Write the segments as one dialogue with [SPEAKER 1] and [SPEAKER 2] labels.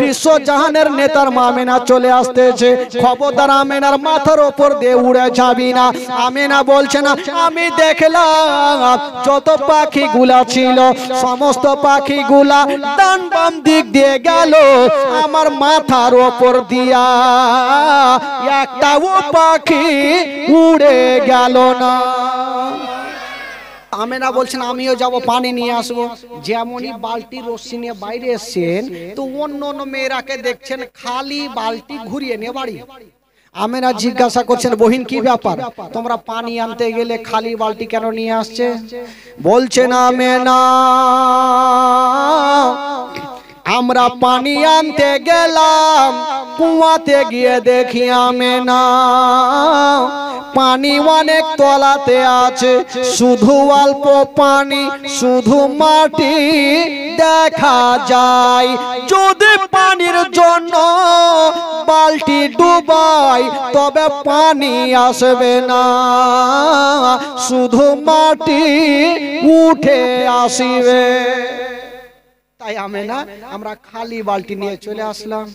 [SPEAKER 1] বিশ্বজাহানের নেতার মা আমেনা চলে আসতেছে। খবরদার আমেনার মাথার উপর দিয়ে উড়ে যাবি না। আমেনা বলছে না, আমি দেখলাম যত পাখিগুলা ছিল সমস্ত পাখিগুলা ডান বাম দিক দিয়ে গেল, আমার মাথার উপর দিয়া একটাও পাখি উড়ে গেল না। আমেনা বলছেন আমিও যাব পানি নিয়ে আসবো। যেমনই বালতি রশ্মি নিয়ে বাইরে এসছেন তো অন্য অন্য মেয়েরাকে দেখছেন খালি বালতি ঘুরিয়ে নিয়ে বাড়ি। আমেনা জিজ্ঞাসা করছেন, বহিন কি ব্যাপার, তোমরা পানি আনতে গেলে খালি বালতি কেন নিয়ে আসছে? বলছেন আমেনা, আমরা পানি আনতে গেলাম, কুয়াতে গিয়ে দেখি আমেনা পানি অনেক তলাতে আছে, শুধু অল্প পানি, শুধু মাটি দেখা যায়। যদি পানির জন্য বালতি ডুবাই তবে পানি আসবে না, শুধু মাটি উঠে আসবে। তাই আমেনা আমরা খালি বালতি নিয়ে চলে আসলাম।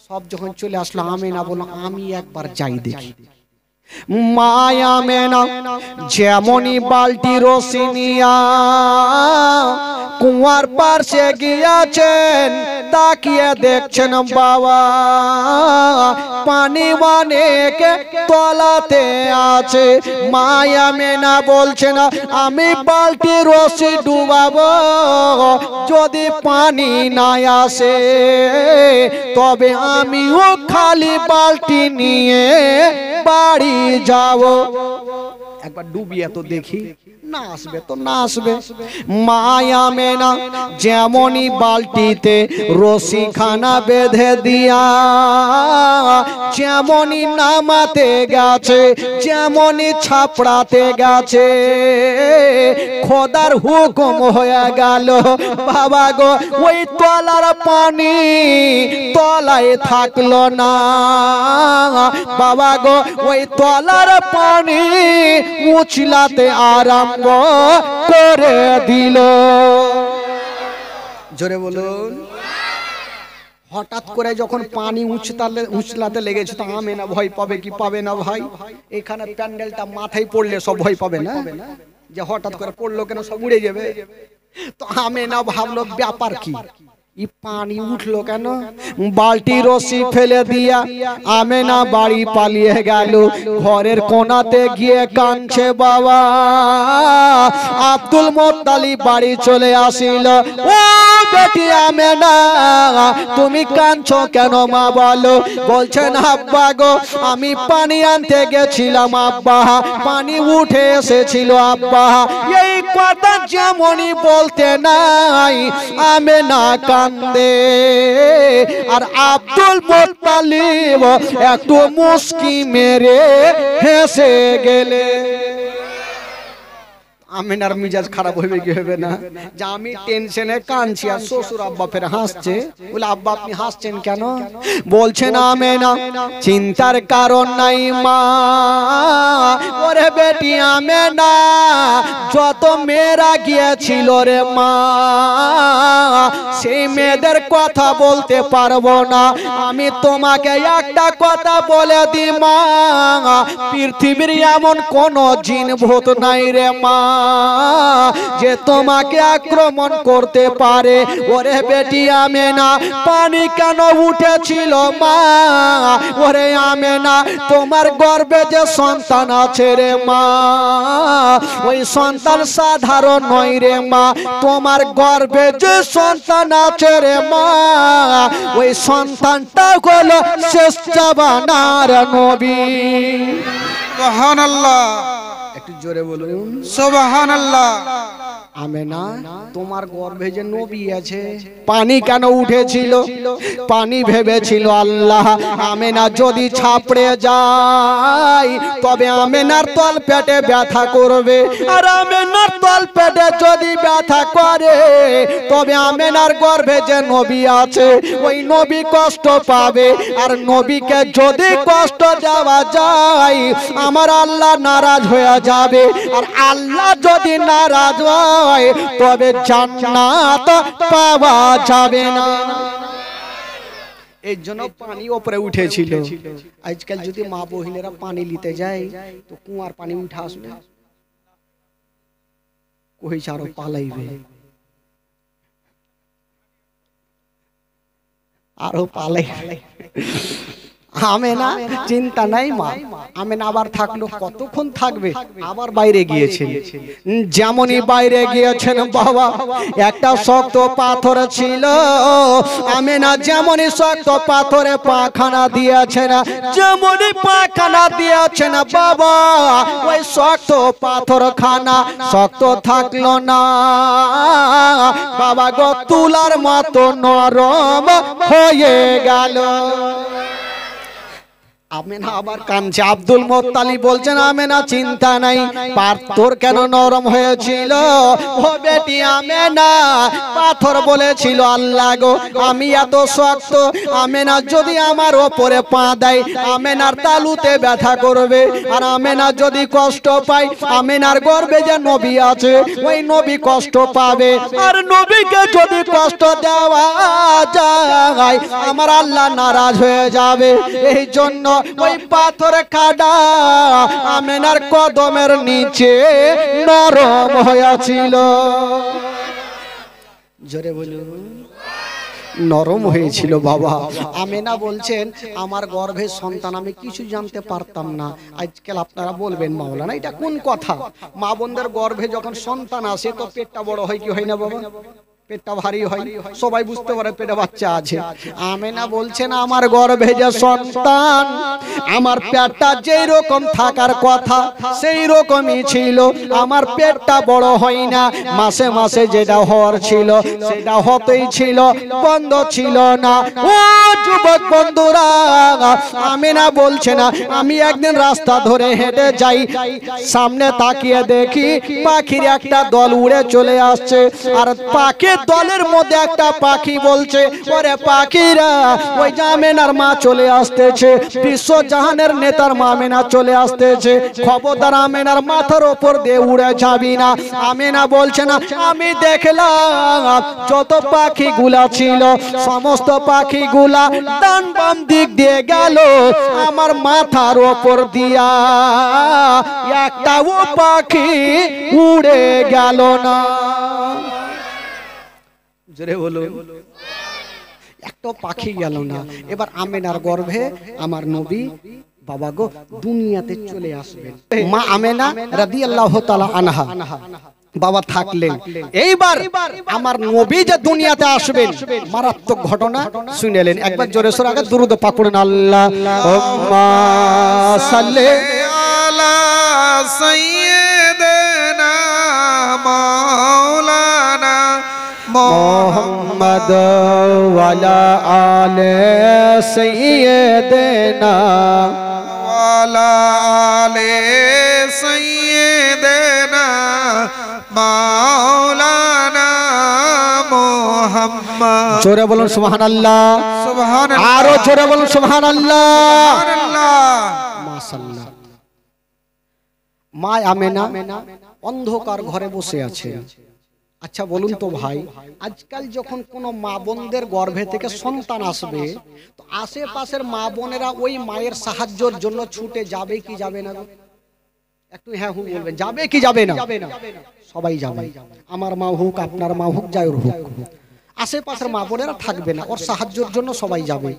[SPEAKER 1] সব যখন চলে আসলো আমেনা বলল আমি একবার যাই দেখি। মায়া আমেনা যেমনই বালতি রসিনিয়া কুয়ার পাশে গিয়েছেন, তাকিয়ে দেখছেন বাবা পানি অনেক তলাতে আছে। মায়া আমেনা বলছে না আমি বালতি রসি ডুবাবো, যদি পানি না আসে তবে আমিও খালি বালতি নিয়ে বাড়ি যাবো। একবার ডুবিয়ে তো দেখি, না আসবে তো না আসবে। মায়া আমেনা যেমনই বালতিতে রশি খানা বেঁধে দিয়া যেমনই নামাতে গেছে, যেমনই ছাপড়াতে গেছে, খোদার হুকুম হয়ে গেল বাবা গো ওই তলার পানি তলায় থাকলো না। বাবা গো ওই তলার পানি উছলাতে আরম্ভ করে দিল। জোরে বলুন। হঠাৎ করে যখন পানি উছলাতে লেগেছে তো আমেনা ভয় পাবে কি পাবে না ভাই? এখানে প্যান্ডেলটা মাথায় পড়লে সব ভয় পাবে না, যে হঠাৎ করে পড়লো কেন সব উড়ে যাবে। তো আমেনা ভাবলো ব্যাপার কি, পানি উঠলো কেন? বালতি রশি ফেলে দিয়া আমেনা বাড়ি পালিয়ে গেল। ঘরের কোনাতে গিয়ে কাঁদছে বাবা। আব্দুল মুত্তালিব বাড়ি চলে আসিল। ও বেটি আমেনা তুমি কাঁদছো কেন মা বলো? বলছেন আব্বা গো আমি পানি আনতে গেছিলাম আব্বা, পানি উঠে এসেছিল আব্বা। এই কথা যেমনই বলতে নাই আমেনা কান্দে, আর আব্দুল মুত্তালিব একটু মুস্কি মেরে হেসে গেলে। আমেনার মিজাজ খারাপ হইবে কি হবে না, যে আমি টেনশনে কাঁদছি আর শ্বশুর আব্বা ফের হাসছে। বলে আব্বা আপনি হাসছেন কেন? বলছেন আমেনা চিন্তার কারণ নাই মা। ওরে বেটি আমেনা যত মেয়েরা গিয়েছিল রে মা, সেই মেয়েদের কথা বলতে পারবো না। আমি তোমাকে একটা কথা বলে দি মা, পৃথিবীর এমন কোন জিন ভূত নাই রে মা যে তোমাকে আক্রমণ করতে পারে। ওরে বেটি আমেনা পানি কেন উঠেছিল মা? ওরে আমেনা তোমার গর্ভে যে সন্তান আছে রে মা, ওই সন্তান সাধারণ নয় রে মা। তোমার গর্ভে যে সন্তান আছে রে মা, ওই সন্তানটা হলো শেষ জামানার নবী।
[SPEAKER 2] সুবহানাল্লাহ।
[SPEAKER 1] একটু জোরে বলুন
[SPEAKER 2] সুবহানাল্লাহ।
[SPEAKER 1] আমেনা তোমার গর্ভে যে নবী আছে। পানি কেন উঠেছিল? পানি ভেবেছিল আল্লাহ আমেনা যদি ছাপড়ে যায় তবে আমেনার তল পেটে ব্যথা করবে, আর আমেনার তল পেটে যদি ব্যথা করে তবে আমেনার গর্ভে যে নবী আছে ওই নবী কষ্ট পাবে, আর নবীকে যদি কষ্ট দেওয়া যায় আমার আল্লাহ নারাজ হয়ে যাবে, আর আল্লাহ যদি নারাজ হয় তবে জান্নাত পাওয়া যাবে না। এই জন্য পানি উপরে উঠেছিল। আজকাল যদি মা বহিনেরা পানি নিতে যায় তো কুয়ার পানি উঠে আসবে, কই আরো পালাইবে, আরো পালাইবে। আমেনা চিন্তা নাই মা, আমেনা আবার থাকলো, কতক্ষণ থাকবে, আবার বাইরে গিয়েছেন। যেমনই বাইরে গিয়েছেন বাবা, একটা শক্ত পাথর ছিল, আমেনা যেমনই শক্ত পাথরে পাখানা দিয়েছেন, যেমনই পাখানা দিয়েছেন বাবা, ওই শক্ত পাথর খানা শক্ত থাকলো না বাবা গো, তুলার মতো নরম হয়ে গেল। আমেনা আবার কাঁদছে। আব্দুল মুত্তালিব বলছেন আমেনা চিন্তা নাই, পাথর কেন নরম হয়েছিল? ও বেটি আমেনা, পাথর বলেছিল আল্লাহ গো আমি এত শক্ত, আমেনা যদি আমার ওপরে পা দেয় আমেনার তালুতে ব্যথা করবে, আর আমেনা যদি কষ্ট পায়, আমেনার গর্ভে যে নবী আছে ওই নবী কষ্ট পাবে, আর নবীকে যদি কষ্ট দেওয়া যায় আমার আল্লাহ নারাজ হয়ে যাবে। এই জন্য ওই পাথর কাটা আমেনার কদমের নিচে নরম হয়েছিল। জোরে বলুন, নরম হয়েছিল বাবা। আমেনা বলছেন আমার গর্ভের সন্তান আমি কিছু জানতে পারতাম না। আজকাল আপনারা বলবেন মাওলানা এটা কোন কথা? মা বোনদের গর্ভে যখন সন্তান আসে তো পেটটা বড় হয় কি হয় না বাবা? পেটটা ভারী হয়, সবাই বুঝতে পারে পেটে বাচ্চা আছে। আমেনা বলছেন আমার গর্ভে যে সন্তান, আমার পেটটা যেই রকম থাকার কথা সেই রকমই ছিল, আমার পেটটা বড় হয় না, মাসে মাসে যেটা হওয়ার ছিল সেটা হতেই ছিল, বন্ধ ছিল না। ও যুবক বন্ধুরা, আমেনা বলছে না আমি একদিন রাস্তা ধরে হেঁটে যাই, সামনে তাকিয়ে দেখি পাখির একটা দল উড়ে চলে আসছে, আর পাখি দলের মধ্যে একটা পাখি বলছে ওরে পাখিরা ওই আমেনার মা চলে আসতেছে, বিশ্ব জাহানের নেতার মা আমেনা চলে আসতেছে, খবরদার আমেনার মাথার উপর দিয়ে উড়ে যাবি না। আমেনা বলছে না আমি দেখলাম যত পাখিগুলা ছিল সমস্ত পাখিগুলা ডান বাম দিক দিয়ে গেল, আমার মাথার উপর দিয়া একটাও পাখি উড়ে গেল না। জোরে বলো, একটা পাখি গেল না। এবার আমেনার গর্ভে আমার নবী বাবা গো দুনিয়াতে চলে আসবেন। মা আমেনা রাদিয়াল্লাহু তাআলা আনহা বাবা থাকলেন। এইবার আমার নবী যে দুনিয়াতে আসবেন মারাত্মক ঘটনা শুনেলেন। একবার জোরে সোরে আগে দুরূদ পাক পড়ুন, আল্লাহুম্মা সাল্লি আলা সাইয়্যিদিনা মাওলানা মুহাম্মদ ওয়ালা আলে সাইয়্যিদিনা ওয়ালা আলে সাইয়্যিদিনা মাওলানা মুহাম্মদ। জোরে বলুন সুবহানাল্লাহ, সুবহানাল্লাহ, আরো জোরে বলুন সুবহানাল্লাহ, সুবহানাল্লাহ, মাশাআল্লাহ। মা আমেনা অন্ধকার ঘরে বসে আছে। আচ্ছা বলুন তো ভাই, আজকাল যখন কোনো মা বোনদের গর্ভে থেকে সন্তান আসবে তো আশেপাশের মা বোনেরা ওই মায়ের সাহায্যের জন্য ছুটে যাবে কি যাবে না? একটু হ্যাঁ হুঁ বলবেন, যাবে কি যাবে না? সবাই যাবে। আমার মা হোক আপনার মা হোক যাই হোক, আশেপাশের মা বোনেরা থাকবে না, ওর সাহায্যের জন্য সবাই যাবে।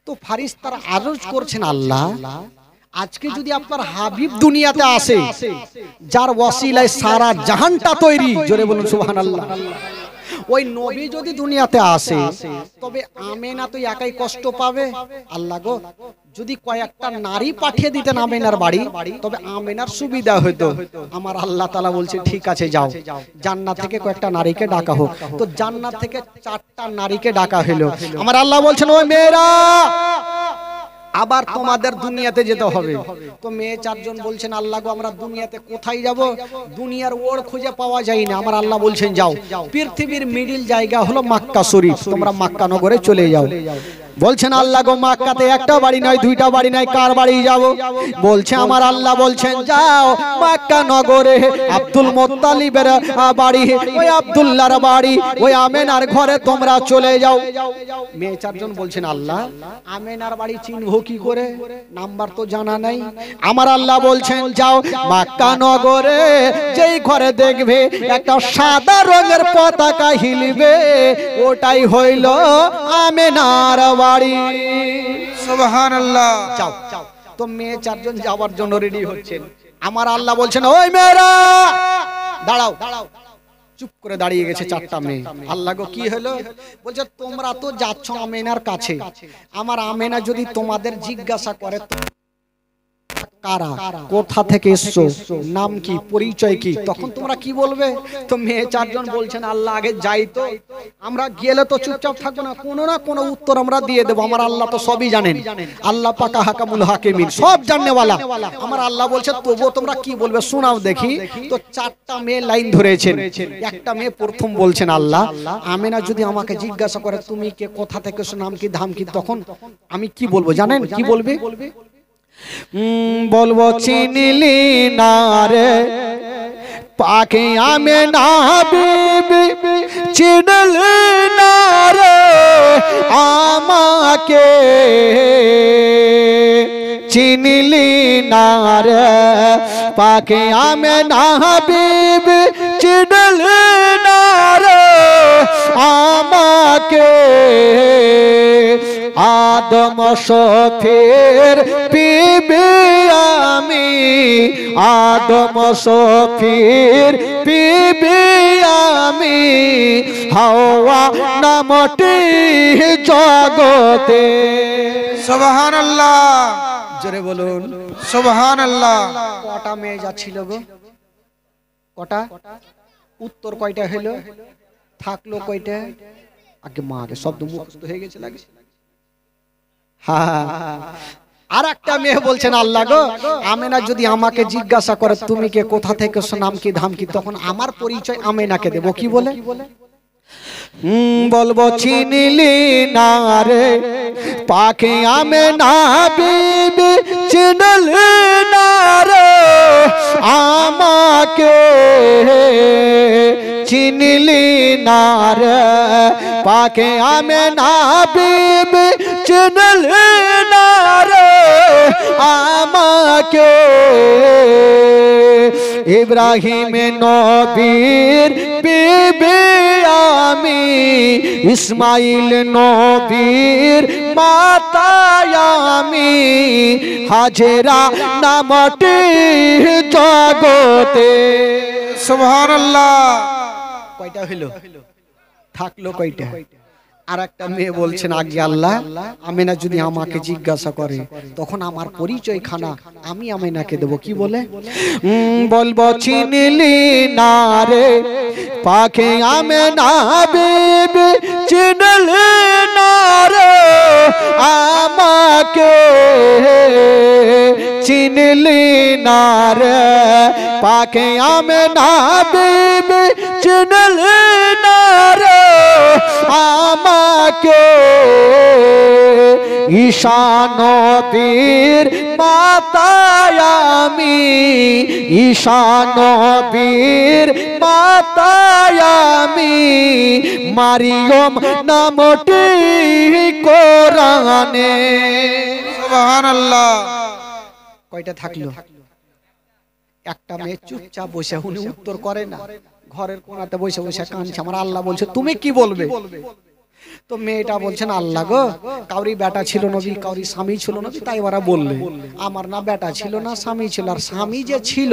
[SPEAKER 1] তো ফারিস্তারা আরজ করছেন আল্লাহ আজকে যদি আপনার হাবিব দুনিয়াতে আসে যার ওয়াসিলায় সারা জাহানটা তৈরি, জোরে বলুন সুবহানাল্লাহ, ওই নবী যদি দুনিয়াতে আসে তবে আমেনা তো একাই কষ্ট পাবে। আল্লাহ গো যদি কয়েকটা নারী পাঠিয়ে দিতেন আমেনার বাড়ি তবে আমেনার সুবিধা হতো। আমার আল্লাহ তাআলা বলছে ঠিক আছে যাও, জান্নাত থেকে কয়েকটা নারীকে ডাকা হোক। তো জান্নাত থেকে 4টা নারীকে ডাকা হলো। আমার আল্লাহ বলছেন ওই মেয়েরা আবার তোমাদের দুনিয়াতে যেতে হবে। তো মেয়ে 4 জন বলছেন আল্লাহ গো আমরা দুনিয়াতে কোথায় যাব? দুনিয়ার ওড় খুঁজে পাওয়া যায় না। আমার আল্লাহ বলছেন যাও, পৃথিবীর মিডিল জায়গা হলো মক্কা শরীফ, তোমরা মক্কা নগরে চলে যাও। বলছেন আল্লাহ গো মক্কাতে একটা বাড়ি নয় দুইটা বাড়ি নয় কার বাড়ি যাব বলছে আমার আল্লাহ বলছেন যাও মক্কা নগরে আব্দুল মুত্তালিবের বাড়ি ওই আব্দুল্লাহর বাড়ি ওই আমেনার ঘরে তোমরা চলে যাও মেয়ে চারজন বলছেন আল্লাহ আমেনার বাড়ি চিনবো কি করে নাম্বার তো জানা নাই আমার আল্লাহ বলছেন যাও মক্কা নগরে যেই ঘরে দেখবে একটা সাদা রঙের পতাকা হিলবে ওটাই হইল আমেনার বাড়ি
[SPEAKER 2] সুবহানাল্লাহ
[SPEAKER 1] যাও তো মেয়ে চারজন যাওয়ার জন্য রেডি হচ্ছেন আমার আল্লাহ বলছেন ওই মেয়েরা দাঁড়াও চুপ করে দাঁড়িয়ে গেছে চারটা মেয়ে আল্লাহ গো কি হলো বলছে তোমরা তো যাচ্ছ আমেনার কাছে আমার আমেনা যদি তোমাদের জিজ্ঞাসা করে কারা কোথা থেকে এসছো নাম কি পরিচয় কি তখন তোমরা কি বলবে তো মেয়ে চারজন বলছেন আল্লাহ আগে যাই তো আমরা গেলে তো চুপচাপ থাকবো না কোনো উত্তর আমরা দিয়ে দেবো আমার আল্লাহ তো সবই জানেন আল্লাহ পাকা হাকামুল হাকিমিন সব জানেওয়ালা আমার আল্লাহ বলছে তবুও তোমরা কি বলবে শোনাও দেখি তো চারটা মেয়ে লাইন ধরেছেন একটা মেয়ে প্রথম বলছেন আল্লাহ আমেনা যদি আমাকে জিজ্ঞাসা করে তুমি কে কোথা থেকে এসো নাম কি ধাম কি তখন আমি কি বলবো জানেন কি বলবে বলবো চিনলি না রে পাকে আমেনা বিবি চিনলি না রে আমাকে চিনলি না রে পাকে আমেনা বিবি চিনলি না রে আমাকে আদম শফির পিবি আমি আদম শফির পিবি আমি হাওয়া নামটি জগতে
[SPEAKER 2] সুবহানাল্লাহ
[SPEAKER 1] জোরে বলুন
[SPEAKER 2] সুবহানাল্লাহ
[SPEAKER 1] কটা মেয়ে যাচ্ছিল গো কটা উত্তর কয়টা হলো থাকলো কয়টা আগে মা আগে শব্দ মুখস্থ হয়ে গেছে লাগে আর একটা মেয়ে বলছেন আল্লাহ গো আমেনা যদি আমাকে জিজ্ঞাসা করে তুমি কে কোথা থেকে এসো নাম কি ধাম কি তখন আমার পরিচয় আমেনাকে দেব কি বলে বলবো চিনলি না রে পাকে আমেনা বিবি চিনলি না রে আমাকে চিনলি না রে পাকে আমেনা বিবি চিনলি না রে আমাকে ইব্রাহিম নবীর বিবি আমি ইসমাইল নবীর মাতা আমি হাজেরা নামটি জগতে
[SPEAKER 2] সুবহানাল্লাহ
[SPEAKER 1] কয়টা হলো থাকলো কয়টা আর একটা মেয়ে বলছেন আগে আল্লাহ আমেনা যদি আমাকে জিজ্ঞাসা করে তখন আমার পরিচয় খানা আমি আমেনাকে দেব কি বলে বলবো চিনলি না রে পাকে আমেনা বিবি চিনলি না রে আমাকে চিনলি না রে পাকে আমেনা বিবি চিনলি না রে আমাকে ঈশা নবীর মাতা আমি ঈশা নবীর মাতা আমি মারিয়ম নামটি কোরআনে
[SPEAKER 2] সুবহানাল্লাহ
[SPEAKER 1] কয়টা থাকলো একটা মেয়ে চুপচাপ বসে উনি উত্তর করে না ঘরের কোণাতে বসে বসে কাঁদছে আমার আল্লাহ বলছে তুমি কি বলবে তো মেয়েটা বলছেন আল্লাহ গো কাউরি বেটা ছিল নবী কাউরি স্বামী ছিল নবী তাই ওরা বললে আমার না বেটা ছিল না স্বামী ছিল আর স্বামী যে ছিল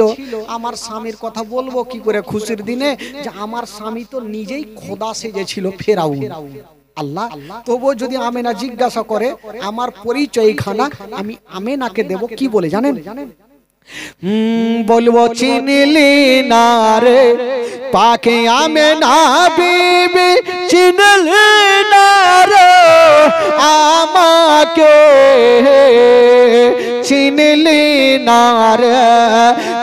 [SPEAKER 1] আমার স্বামীর কথা বলবো কি করে খুশির দিনে যে আমার স্বামী তো নিজেই খোদা সেজেছিল ফেরাউন আল্লাহ তবুও যদি আমেনা জিজ্ঞাসা করে আমার পরিচয় খানা আমি আমেনাকে দেব কি বলে জানেন বলবো চিনলি না রে পাকে আমেনা বিবি চিনলি না রে আমাকে চিনলি না রে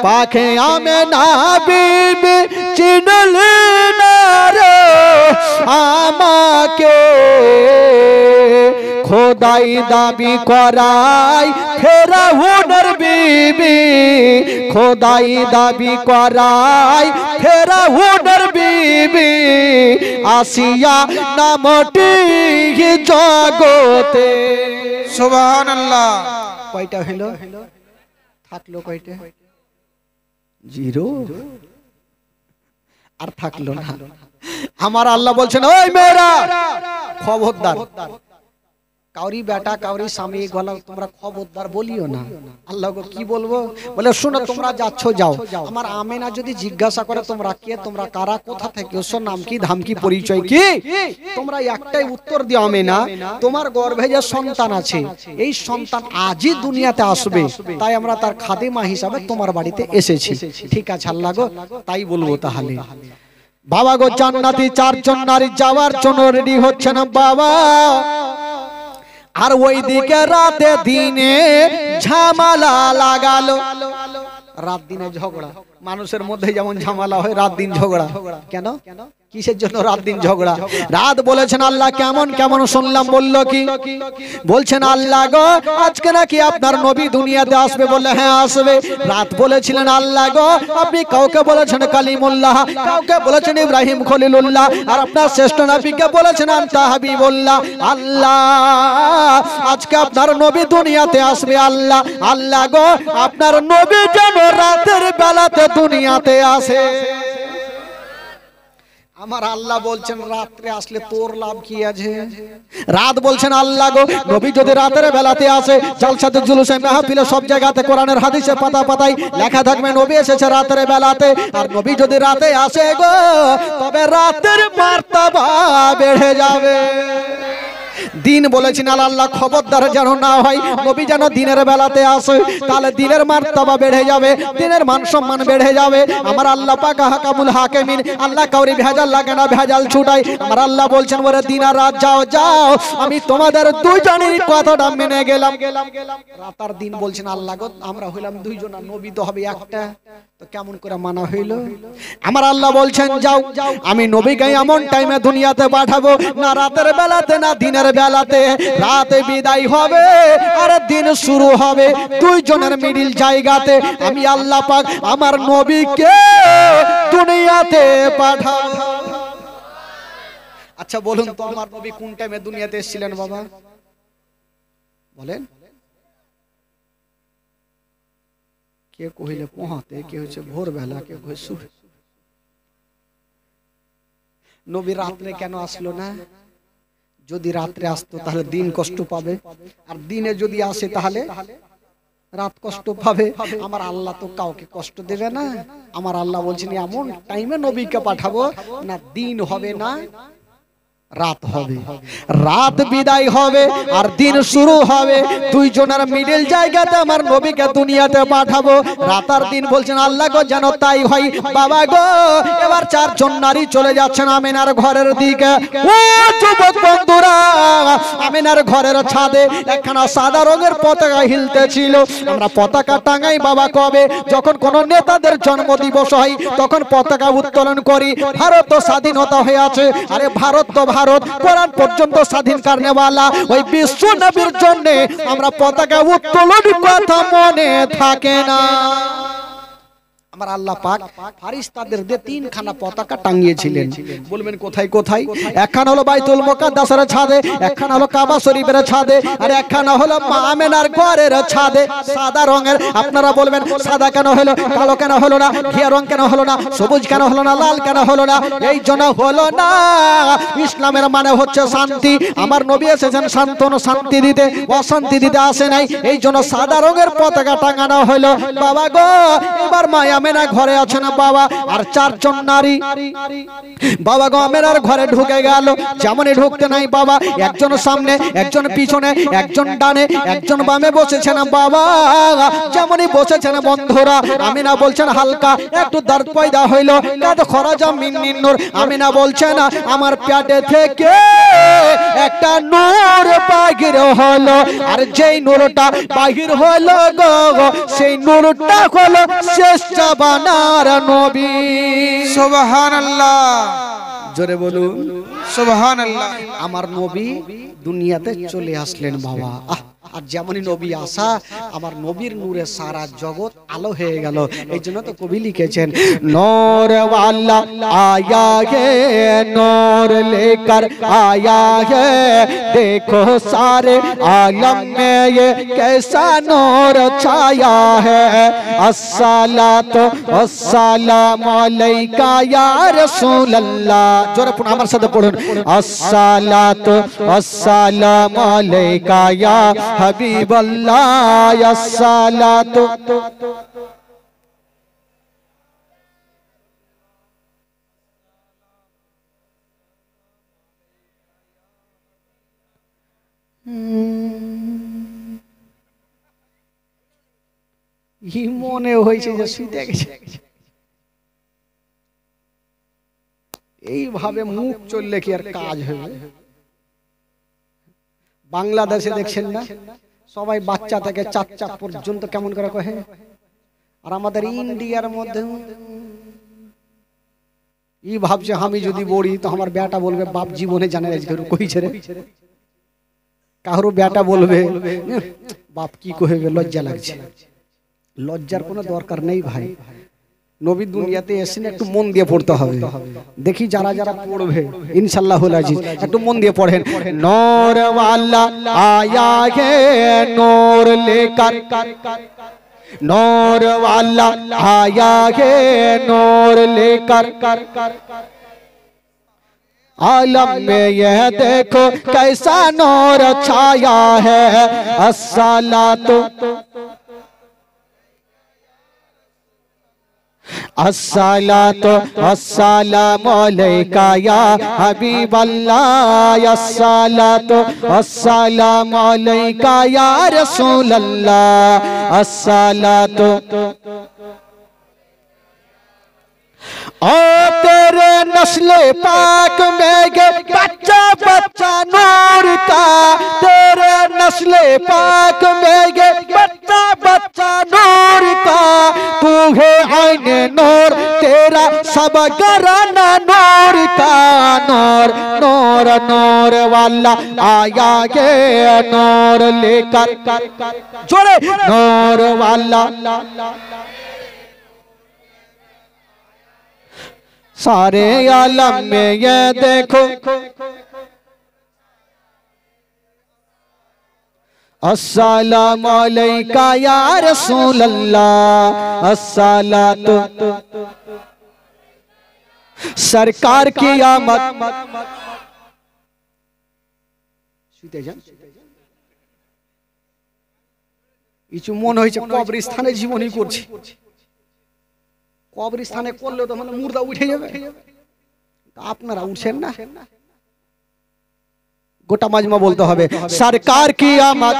[SPEAKER 1] পাকে আমেনা বিবি চিনলি না রে আমাকে খোদাই দাবি করাই ফেরাউনের বিবি, খোদাই দাবি করাই ফেরাউনের বিবি, আসিয়া নামটি জগতে।
[SPEAKER 2] সুবহানাল্লাহ।
[SPEAKER 1] কয়টা হলো? থাকলো কয়টা? জিরো। আর থাকলো না। আমার আল্লাহ বলছেন, ওই মেয়েরা খবরদার, কাউরি বেটা কাউরি স্বামী গলা তোমরা খবরদার বলিও না। আল্লাহ কি বলবো? বলে শোনো, তোমরা যাচ্ছ যাও, আমার আমেনা যদি জিজ্ঞাসা করে তোমরা কে, তোমরা কারা, কোথা থেকে এসো, নাম কি, ধাম কি, পরিচয় কি, তোমরা একটাই উত্তর দিও, আমেনা তোমার গর্ভে যে সন্তান আছে এই সন্তান আজই দুনিয়াতে আসবে, তাই আমরা তার খাদেমা হিসাবে তোমার বাড়িতে এসেছি। ঠিক আছে আল্লাহ গো, তাই বলবো তাহলে। বাবা গো, জান্নাতি চারজন নারী যাওয়ার জন্য রেডি হচ্ছে না বাবা। আর ওইদিকে রাতে দিনে ঝামেলা লাগালো। রাত দিনে ঝগড়া, মানুষের মধ্যে যেমন ঝামেলা হয় রাত দিন ঝগড়া। কেন? কিসের জন্য রাত দিন ঝগড়া? রাত বলেছেন আল্লাহ কেমন কেমন শুনলাম, বললো কি? বলছেন আল্লাহ গো আজকে নাকি আপনার নবী দুনিয়াতে আসবে। বললে হ্যাঁ আসবে। রাত বলেছিলেন আল্লাহ গো আপনি কাউকে বলেছেন কালিমুল্লাহ, কাউকে বলেছেন ইব্রাহিম খলিলুল্লাহ, আর আপনার শ্রেষ্ঠ নবীকে বলেছেন আনতা হাবিবুল্লাহ। আল্লাহ আজকে আপনার নবী দুনিয়াতে আসবে। আল্লাহ আল্লাহ গো আপনার নবী যেন রাতের বেলাতে দুনিয়াতে আসে। আমার আল্লাহ বলছেন রাত্রে আসলে তোর লাভ কি আছে? রাত বলছেন আল্লাহ গো নবী যদি রাতের বেলাতে আসে, জালসাতে জুলুসে মাহফিলে সব জায়গাতে কোরআনের হাদিসে পাতা পাতায় লেখা থাকবে নবী এসেছে রাতের বেলাতে। আর নবী যদি রাতে আসে গো তবে রাতের মার্তবা বেড়ে যাবে। দিন বলেছেন আল্লাহ খবরদার যেন না হয় নবী যেন দিনের বেলাতে আসে, তাহলে দিনের মার্তবা বেড়ে যাবে, দিনের মান সম্মান বেড়ে যাবে। আমার আল্লাহ পাক হাকামুল হাকিমিন, আল্লাহ কাউরি ভেজাল লাগে না, ভেজাল ছুটাই। আমার আল্লাহ বলছেন ওরে দিন আর রাত যাও যাও, আমি তোমাদের দুইজনের কথাটা মেনে গেলাম। রাত আর দিন বলছেন আল্লাহ গো আমরা হইলাম দুইজন, নবী তো হবে একটা, তো কেমন করে মানা হইল? আমার আল্লাহ বলছেন যাও, আমি নবীকে এমন টাইমে দুনিয়াতে পাঠাবো না রাতের বেলাতে না দিনের বেলাতে। রাতে বিদায় হবে আর দিন শুরু হবে, দুইজনের মিডিল জায়গাতে আমি আল্লাহ পাক আমার নবীকে দুনিয়াতে পাঠাবো। আচ্ছা বলুন তো আমার নবী কোন টাইমে দুনিয়াতে এসেছিলেন বাবা? বলেন। কে কহিলে পোহাতে, কে হচ্ছে ভোরবেলা, কে কহে নবী রাত্রে কেন আসলো না? যদি রাত্রে আসতো তাহলে দিন কষ্ট পাবে, আর দিনে যদি আসে তাহলে রাত কষ্ট পাবে। আমার আল্লাহ তো কাউকে কষ্ট দেবে না। আমার আল্লাহ বলছেন এমন টাইমে নবীকে পাঠাবো না দিন হবে না রাত হবে, রাত বিদায় হবে আর দিন শুরু হবে, দুইজনের মিডল জায়গাতে আমার নবীকে দুনিয়াতে পাঠাবো। রাত আর দিন বলছেন আল্লাহ গো যেন তাই হয়। বাবা গো এবার চারজন নারী চলে যাচ্ছেন আমিনার ঘরের দিকে। ও যুবক বন্ধুরা, আমিনার ঘরের ছাদে একখানা সাদা রঙের পতাকা হিলতেছিল। আমরা পতাকা টাঙাই বাবা কবে? যখন কোন নেতাদের জন্মদিবস হয় তখন পতাকা উত্তোলন করি। ভারত স্বাধীনতা হয়ে আছে, আরে ভারত তো ভারত, কোরআন পর্যন্ত স্বাধীন করনেওয়ালা ওই বিশ্ব নবীর জন্য আমরা পতাকা উত্তোলন কথা মনে থাকে না। আমার আল্লাহ পাক ফারিস্তাদের দিয়ে তিনখানা পতাকা টাঙিয়েছিলেন। বলবেন কোথায় কোথায়? একখানা হলো বাইতুল মুকাদ্দাসের ছাদে, একখানা হলো কাবা শরীফের ছাদে, আর একখানা হলো মা আমেনার ঘরের ছাদে সাদা রঙের। আপনারা বলবেন সাদা কেন হলো, কালো কেন হলো না, ঘিয়া রং কেন হলো না, সবুজ কেন হলো না, লাল কেন হলো না? এই জন্য হলো না, ইসলামের মানে হচ্ছে শান্তি। আমার নবী এসেছেন শান্তন শান্তি দিতে, অশান্তি দিতে আসে নাই। এই জন্য সাদা রঙের পতাকা টাঙানো হলো। বাবা গো এবার মায়া আমেনা ঘরে আছে না বাবা, আর চারজন নারী বাবা গো আমেনার ঘরে ঢুকে গেল। যেমনই ঢুকতে নাই বাবা, একজন সামনে, একজন পিছনে, একজন ডানে, একজন বামে বসেছেন বাবা। যেমনই বসেছেন বন্ধুরা, আমিনা বলছেন হালকা একটু দর্দ পয়দা হইল, কাদ খরাজা মিন নূর। আমিনা বলছেন আমার পেটে থেকে একটা নূর বাহির হলো, আর যেই নূরটা বাহির হলো গো সেই নূরটা হলো শেষ জামানার নবী।
[SPEAKER 2] সুবহানাল্লাহ।
[SPEAKER 1] জোরে বলুন
[SPEAKER 2] সুবহানাল্লাহ।
[SPEAKER 1] আমার নবী দুনিয়াতে চলে আসলেন বাবা। আর যেমনই নবী আসা, আমার নবীর নূরে সারা জগৎ আলো হয়ে গেল। এই জন্য তো কবি লিখেছেন, নূর ওয়ালা আয়া হে নূর লেकर आया है, देखो सारे आलम में ये कैसा नूर छाया है। अस्सलातु वस्सलामु अलैका या रसूल अल्लाह। जोरे पुनः আমার সাথে পড়ুন, अस्सलातु वस्सलामु अलैका या हबीब अल्लाह। अस्सलातु মনে হয়েছে যে শুইতে গেছে। এইভাবে মুখ চললে কি আর কাজ হবে? বাংলাদেশে দেখছেন না, সবাই বাচ্চা থেকে চাচা পর্যন্ত কেমন করে কহে। আর আমাদের ইন্ডিয়ার মধ্যে এই ভাবছে আমি যদি বড়ি তো আমার বেটা বলবে বাপ জীবনে জানে কইছে রে। কারো বেটা বলবে বাপ কি কইবে, লজ্জা লাগছে। লজ্জার কোনো দরকার নেই ভাই। নবী দুনিয়াতে এসেছেন, একটু মন দিয়ে পড়তে হবে। দেখি যারা যারা পড়বে ইনশাআল্লাহুল আজিজ একটু মন দিয়ে পড়েন। নূর ওয়ালা আয়া হে নূর লেकर, नूर वाला आया है नूर लेकर, आलम में यह देखो कैसा नूर छाया है। अस्सलातु अस्सलातु वस्सलामु अलैका या हबीब अल्लाह। अस्सलातु वस्सलामु अलैका या रसूल अल्लाह। अस्सलातु ओ तेरे नस्ले पाक में गे बच्चा बच्चा नूर का, तेरे नस्ले पाक में गे बच्चा बच्चा नूर का, तू है आईने नूर तेरा सब घराना नूर का। नूर नूर नूर वाला आया गे नूर लेकर, जोरे नूर वाला सारे आलम में ये देखो अस्सलामु अलैका या रसूल अल्लाह। अस्सलातु सरकार की आमद। কিছু মনে হয়েছে কবরস্থানে জীবনই করছি। কবরস্থানে করলে তো মানে মুর্দা উঠে যাবে, আপনারা উঠছেন না। গোটা মাজমা বলতে হবে সরকার কি আমদ।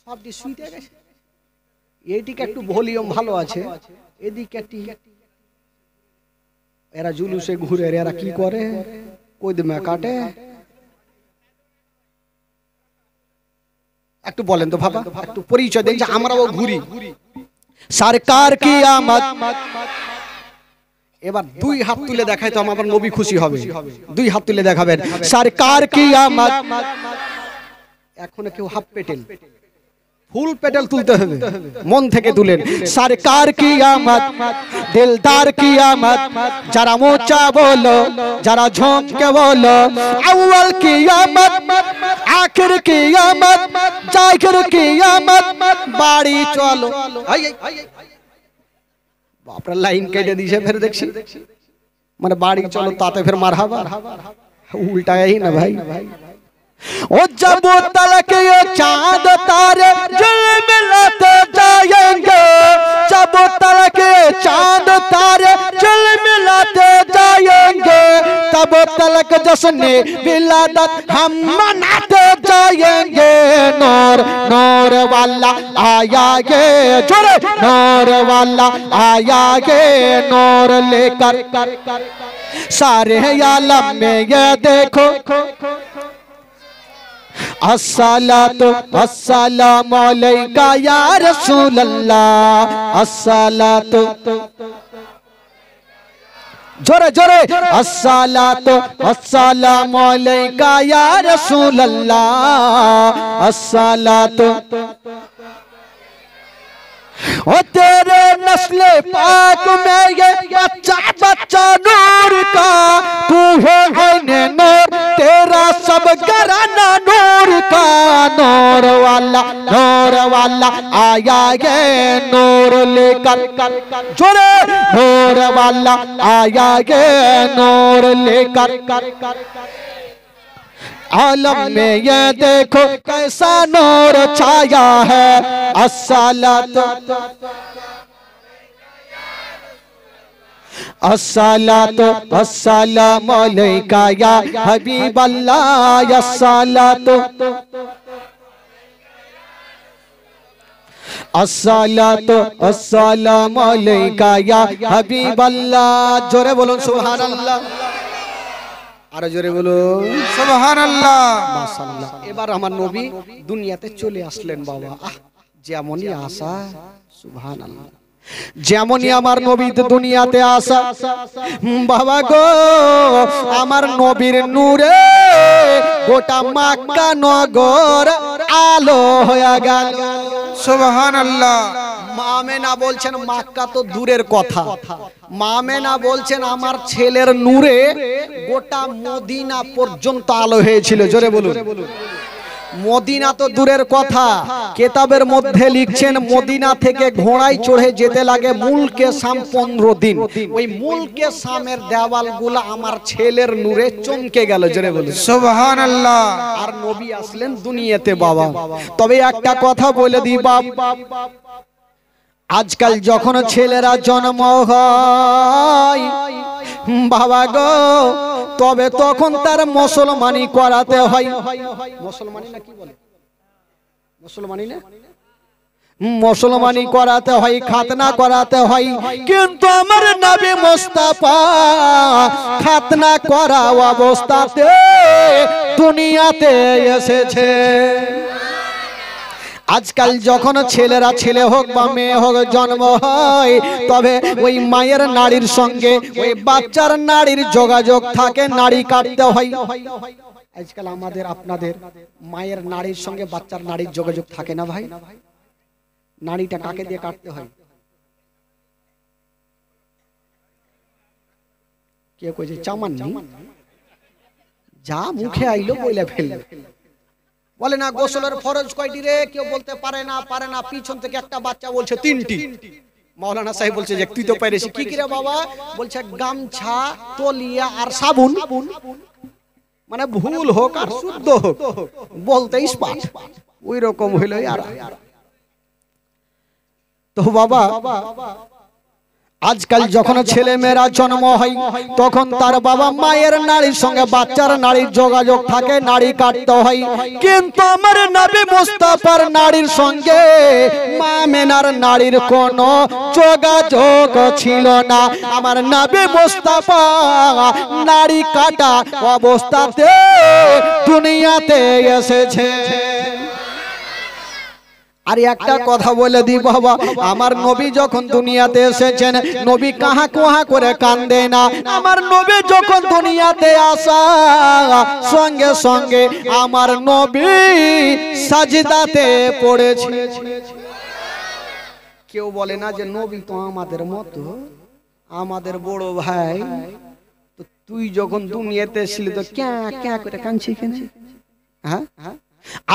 [SPEAKER 1] সবটি শুইতে গেছে, এইদিকে একটু ভলিউম ভালো আছে, এদিকে এরা জুলুসে ঘুরে, এরা কি করে কদমে কাটে। একটু বলেন তো বাবা, একটু পরিচয় দেন যে আমরাও ঘুরি। সরকার কি আমদ। এবার দুই হাত তুলে দেখাই তো আমার নবী খুশি হবে। দুই হাত তুলে দেখাবেন সরকার কি আমদ। এখন কেউ হাফ পেটেল, ফুল পেটেল তুলতে হবে, মন থেকে তুলেন। সরকার কি আমদ, দিলদার কি আমদ। যারা মোচা বলো, যারা ঝমকে বলো, আউয়াল কি আমদ, আখির কি আমদ, জাহির কি আমদ। বাড়ি চলো, বাপরা লাইন কেটে দিয়েছে। ফের দেখছি মানে বাড়ি চলো তাতে ফের মারহাবা, উল্টাই না ভাই। ओ जब तलक ये चांद तारे झिलमिलाते जाएंगे, जब तलक ये चांद तारे झिलमिलाते जाएंगे, तब तलक जश्न विलादत हम मनाते जाएंगे। नूर नूर वाला आया गे, जोरे नूर वाला आया गे नूर लेकर, सारे आलम में ये देखो अस्सलातु वस्सलामु अलैका या रसूलल्लाह अस्सलातु जोरे जोरे अस्सलातु वस्सलामु अलैका या रसूलल्लाह अस्सलातु ओ तेरे नस्ले पाक में ये बच्चा बच्चा नूर का तू है ऐने नूर तेरा सब घराना नूर का नूर वाला आया ये नूर लेकर जोरे नूर वाला आया ये नूर लेकर आलम में ये देखो कैसा नूर छाया है अस्सलातु अस्सलातु वस्सलामु अलैका या हबीबल्लाह अस्सलातु अस्सलातु वस्सलामु अलैका या हबीबल्लाह जोरे बोलो सुभानाल्लाह আর জোরে বলো
[SPEAKER 2] সুবহানাল্লাহ
[SPEAKER 1] মাশাআল্লাহ এবার আমার নবী দুনিয়াতে চলে আসলেন বাবা যেমনই আসা সুবহানাল্লাহ যেমনই আমার নবী দুনিয়াতে আসা বাবা গো আমার নবীর নূরে গোটা মক্কা নগর আলো হয়ে গেল
[SPEAKER 2] সুবহানাল্লাহ
[SPEAKER 1] মা আমেনা বলছেন মক্কা তো দূরের কথা মা আমেনা বলছেন আমার ছেলের নূরে গোটা মদিনা পর্যন্ত আলো হয়েছিল জোরে বলুন মদিনা তো দূরের কথা কিতাবের মধ্যে লিখছেন মদিনা থেকে ঘোড়ায় চড়ে যেতে লাগে মুলকে শাম 15 দিন ওই মুলকে শামের দেওয়ালগুলো আমার ছেলের নূরে চমকে গেল জোরে বলুন
[SPEAKER 2] সুবহানাল্লাহ
[SPEAKER 1] আর নবী আসলেন দুনিয়াতে বাবা তবে একটা কথা বলে দিই বাপ আজকাল যখন ছেলেরা জন্ম হয় বাবা গো তবে তখন তার মুসলমানি করাতে হয় মুসলমানি না কি বলে মুসলমানি না মুসলমানি করাতে হয় খাতনা করাতে হয় কিন্তু আমার নবী মুস্তাফা খাতনা করা অবস্থাতে দুনিয়াতে এসেছে আজকাল যখন ছেলেরা ছেলে হোক বা মেয়ে হোক জন্ম হয় তবে ওই মায়ের নাড়ির সঙ্গে ওই বাচ্চার নাড়ির যোগাযোগ থাকে নাড়ি কাটতে হয় আজকাল আমাদের আপনাদের মায়ের নাড়ির সঙ্গে বাচ্চার নাড়ির যোগাযোগ থাকে না ভাই নাড়িটা কাকে দিয়ে কাটতে হয় কেউ কইছে চামাননি যা মুখে আইলো বইলা ফেললো বলে না গোসলের ফরজ কয়টি রে কেউ বলতে পারে না পিছন থেকে একটা বাচ্চা বলছে 3টি মাওলানা সাহেব বলছে যে তুই তো পারিস কি কি রে বাবা বলছে গামছা তলিয়া আর সাবুন মানে ভুল হোক আর শুদ্ধ হোক বলতে ইস্পাত ওই রকম হইল আর তো বাবা আজকাল যখন ছেলে মেয়েরা জন্ম হয় তখন তার বাবা মায়ের নাড়ির সঙ্গে বাচ্চার নাড়ির যোগাযোগ থাকে নাড়ি কাটতে হয় কিন্তু আমার নবী মুস্তাফার নাড়ির সঙ্গে মা আমেনার নাড়ির কোনো যোগাযোগ ছিল না আমার নবী মুস্তাফা নাড়ি কাটা অবস্থাতে দুনিয়াতে এসেছে আর একটা কথা বলে দি বাবা আমার নবী যখন দুনিয়াতে এসেছেন নবী কাহা কোহা করে কান্দে না আমার নবী যখন দুনিয়াতে আসা সঙ্গে সঙ্গে আমার নবী সাজদাতে পড়েছে কেউ বলে না যে নবী তো আমাদের মতো আমাদের বড় ভাই তো তুই যখন দুনিয়াতে এসেছিলি তো ক্যা ক্যা করে কাঁদছিস কেন হ্যাঁ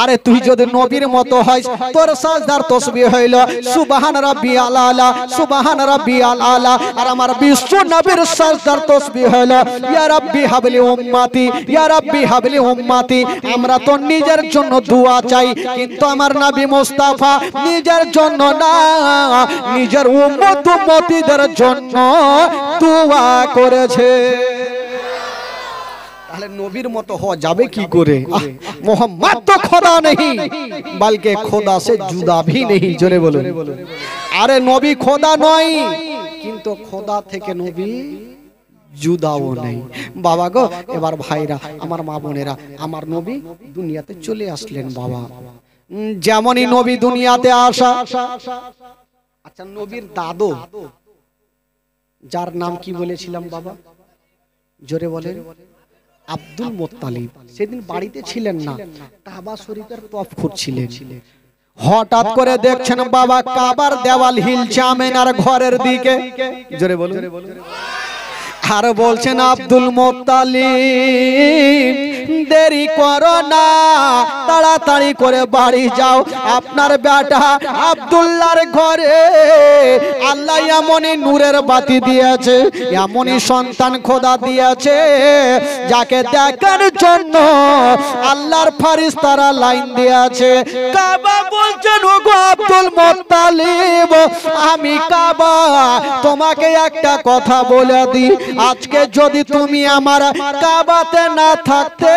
[SPEAKER 1] আরে তুই যদি নবীর মতো হইস তোর সাজদার তাসবিহ হইল সুবহান রাব্বিয়াল আলা সুবহান রাব্বিয়াল আলা আর আমার বিশ্ব নবীর সাজদার তাসবিহ হইল ইয়া রাব্বি হাবলি উম্মতি ইয়া রাব্বি হাবলি উম্মতি আমরা তো নিজের জন্য দোয়া চাই কিন্তু আমার নবী মুস্তাফা নিজের জন্য না নিজের উম্মত উম্মতিদের জন্য দোয়া করেছে তাহলে নবীর মতো হওয়া যাবে কি করে মোহাম্মদ তো খোদা नहीं बल्कि খোদা से जुदा भी नहीं জোরে বলুন আরে নবী খোদা নয় কিন্তু খোদা থেকে নবী জুদাও নেই। বাবা গো, এবার ভাইরা, আমার মা বোনেরা, আমার নবী দুনিয়াতে চলে আসলেন বাবা। যেমনই নবী দুনিয়াতে আসা, আচ্ছা নবীর দাদু যার নাম কি বলেছিলাম বাবা, জোরে বলেন? Abdul Muttalib. সেদিন বাড়িতে ছিলেন না, কাবা শরীফের তওয়াফ করছিলেন। হঠাৎ করে দেখছেন বাবা কাবার দেওয়াল হিলছে আমেনার ঘরের দিকে, জোরে বলুন। আর বলছেন আব্দুল মুত্তালিব দেরি করো না, তাড়াতাড়ি করে বাড়ি যাও, আপনার বেটা আব্দুল্লাহর ঘরে আল্লাহ এমনই নূরের বাতি দিয়েছে, এমনই সন্তান খোদা দিয়েছে, যাকে দেখার জন্য আল্লাহর ফেরেশতারা লাইন দিয়েছে। কাবা বলছেন ওগো আব্দুল মুত্তালিব, আমি কাবা তোমাকে একটা কথা বলে দিই, আজকে যদি তুমি আমার কাবাতে না থাকতে,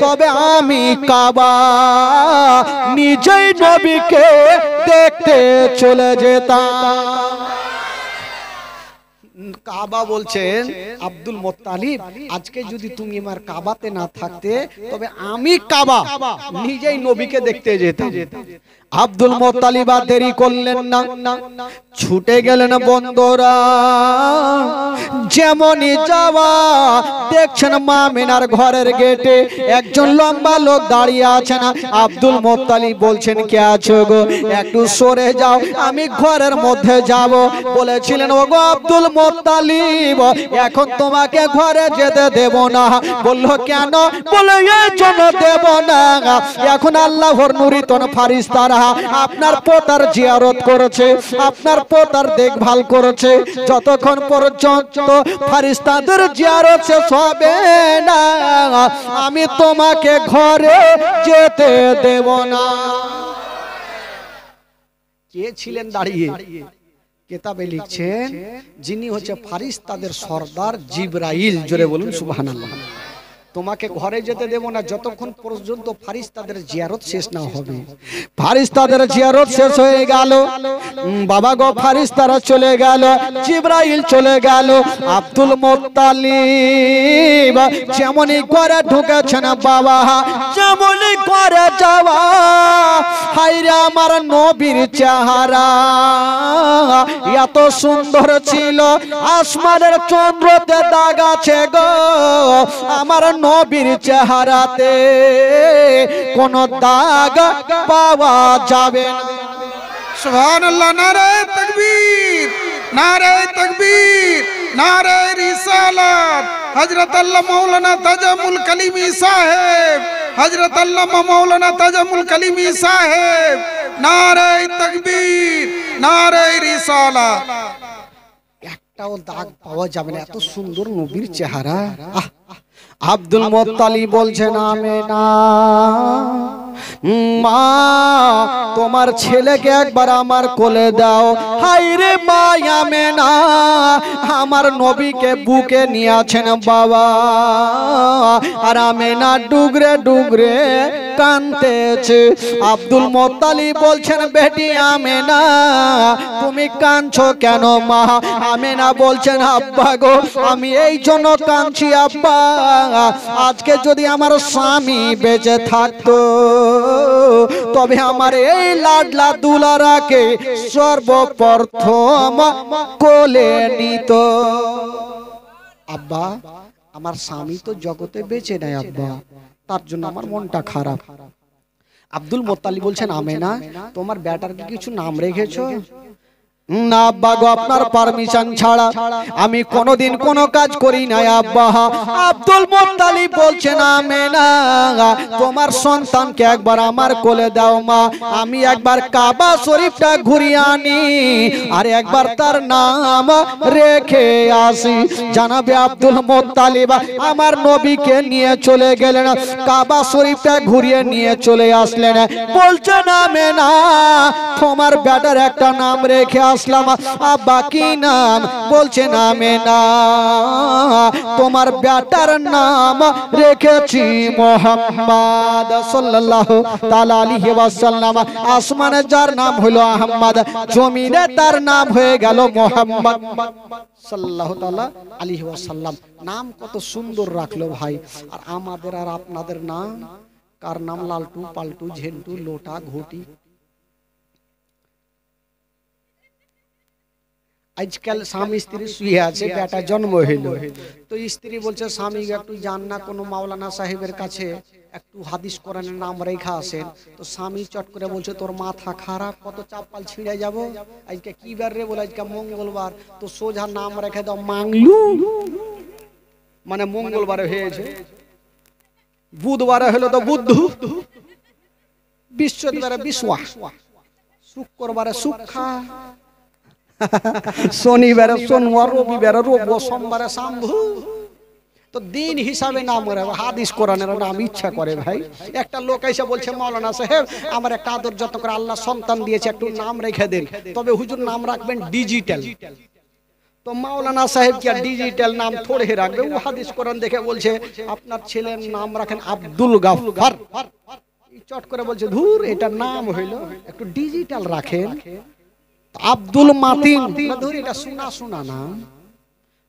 [SPEAKER 1] তবে আমি কাবা নিজেই নবীকে দেখতে চলে যেতাম। কাবা বলছেন আব্দুল মুত্তালিব, আজকে যদি তুমি আমার কাবাতে না থাকতে, তবে আমি কাবা নিজেই নবীকে দেখতে যেতাম। আব্দুল মুত্তালিব আর দেরি করলেন না, ছুটে গেলেন বন্ধুরা। যেমনই যাওয়া দেখছেন মা আমিনার ঘরের গেটে একজন লম্বা লোক দাঁড়িয়ে আছেন। আব্দুল মুত্তালিব বলছেন কে আছো গো, একটু সরে যাও, আমি ঘরের মধ্যে যাব। বলেছিলেন ওগো আব্দুল মুত্তালিব, এখন তোমাকে ঘরে যেতে দেব না। বললো কেন? বলে এই জন্য দেব না, এখন আল্লাহর নুরিতন ফারিস্তারা আপনার পোতার জিয়ারত করেছে, আপনার পোতার দেখভাল করেছে, যতক্ষণ পর্যন্ত ফারিস্তাদের জিয়ারত শেষ হবে না, আমি তোমাকে ঘরে যেতে দেব না। কে ছিলেন দাঁড়িয়ে? কিতাবে লিখছেন যিনি হচ্ছে ফারিস্তাদের সর্দার জিবরাইল। জোরে বলুন সুবহানাল্লাহ। তোমাকে ঘরে যেতে দেব না যতক্ষণ পর্যন্ত ফারিস্তাদের জিয়ারত শেষ না হবে। ফারিস্তাদের জিয়ারত শেষ হয়ে গেল বাবা গো, ফারিস্তারা চলে গেল, জিবরাইল চলে গেল। আব্দুল মুত্তালিব যেমনই করে ঢুকেছেন বাবা, যেমনই করে যাওয়া, হায়রে আমার নবীর চেহারা এত সুন্দর ছিল, আসমানের চন্দ্রতে দাগ আছে গো, আমার নবীর চেহারাতে কোন দাগ পাওয়া যাবে না।
[SPEAKER 2] সুবহানাল্লাহ। নারে তাকবীর, নারে তাকবীর, নারে রিসালাত। হযরত আল্লাহ মাওলানা তাজামুল কালিমি সাহেব, হযরত আল্লামা মাওলানা তাজামুল কালিমি সাহেব, নারে তাকবীর, নারে রিসালাত।
[SPEAKER 1] একটাও দাগ পাওয়া যাবে না, এত সুন্দর নবীর চেহারা। আব্দুল মুত্তালিব বলছেন আমেনা মা, তোমার ছেলেকে একবার আমার কোলে দাও। হায়রে মা আমেনা, আমার নবীকে বুকে নিয়ে আছেন বাবা, আর আমেনা ডুগরে ডুগরে কাঁদতেছে। আব্দুল মুত্তালিব বলছেন বেটি আমেনা, তুমি কাঁদছো কেন মা? আমেনা বলছেন আব্বা গো, আমি এই জন্য কাঁদছি আব্বা, আজকে যদি আমার স্বামী বেঁচে থাকতো, তবে আমার এই লাডলা দুলারাকে সর্বপ্রথম কোলে নিত। আব্বা, আমার স্বামী তো জগতে বেঁচে নাই আব্বা, তার জন্য আমার মনটা খারাপ। আব্দুল মুত্তালিব বলছেন আমেনা, তোমার বেটার কি কিছু নাম রেখেছো? না আব্বা গো, আপনার পারমিশন ছাড়া আমি কোনোদিন কোনো কাজ করি না আব্বা। আব্দুল মুত্তালিব বলছেন আমেনা, তোমার সন্তানকে একবার আমার কোলে দাও মা, আমি একবার কাবা শরীফটা ঘুরিয়ে আনি, আর একবার তার নাম রেখে আসি। জানাবে আব্দুল মুত্তালিব আমার নবীকে নিয়ে চলে গেলেন, কাবা শরীফটা ঘুরিয়ে নিয়ে চলে আসলেন। বলছেন আমেনা, তোমার বেটার একটা নাম রেখে আসলাম আব্বা, কি নাম? বলছেন আমেনা, তোমার বেটার নাম রেখেছি মুহাম্মদ সাল্লাল্লাহু তাআলা আলাইহি ওয়াসাল্লাম। আসমানে যার নাম হলো আহমদ, জমিনে তার নাম হয়ে গেল মুহাম্মদ সাল্লাল্লাহু তাআলা আলাইহি ওয়াসাল্লাম। নাম কত সুন্দর রাখলো ভাই। আর আমাদের আর আপনাদের নাম, কার নাম লালটু, পাল্টু, ঝেন্টু, লোটা, ঘটি। আজকাল স্বামী স্ত্রী শুয়ে আছে, বেটা জন্ম হইল, তো স্ত্রী বলছে স্বামী একটু যান না কোনো মাওলানা সাহেবের কাছে, একটু হাদিস কোরআনের নাম রেখা আসেন। তো স্বামী চট করে বলছে তোর মাথা খারাপ, কত চাপাল ছিঁড়ে যাব, আজকে কি বার রে, বলে আজকে মঙ্গলবার, তো সোজা নাম রেখে দাও মাংলু, মানে মঙ্গলবারে হয়েছে, বুধবারে হলো তো বুদ্ধু, বৃহস্পতিবারে বিশ্বয়া, শুক্রবারে সুখা, শনিবারে সোনবার, রবিবারে রব, সোমবারে শাম্ভু। তো দিন হিসাবে নাম রাখবে, হাদিস কোরআনের নাম ইচ্ছা করে ভাই। একটা লোক এসে বলছে মাওলানা সাহেব আমার একটা আদর যত করে আল্লাহ সন্তান দিয়েছে, একটু নাম রেখে দেন, তবে হুজুর নাম রাখবেন ডিজিটাল। তো মাওলানা সাহেব কি ডিজিটাল নাম থোড়ে রাখবে, ও হাদিস কোরআন দেখে বলছে আপনার ছেলের নাম রাখেন আব্দুল গাফফার। চট করে বলছে ধুর এটার নাম হইলো, একটু ডিজিটাল রাখেন আব্দুল মাতিন, ধুর এটা শোনা শোনা নাম।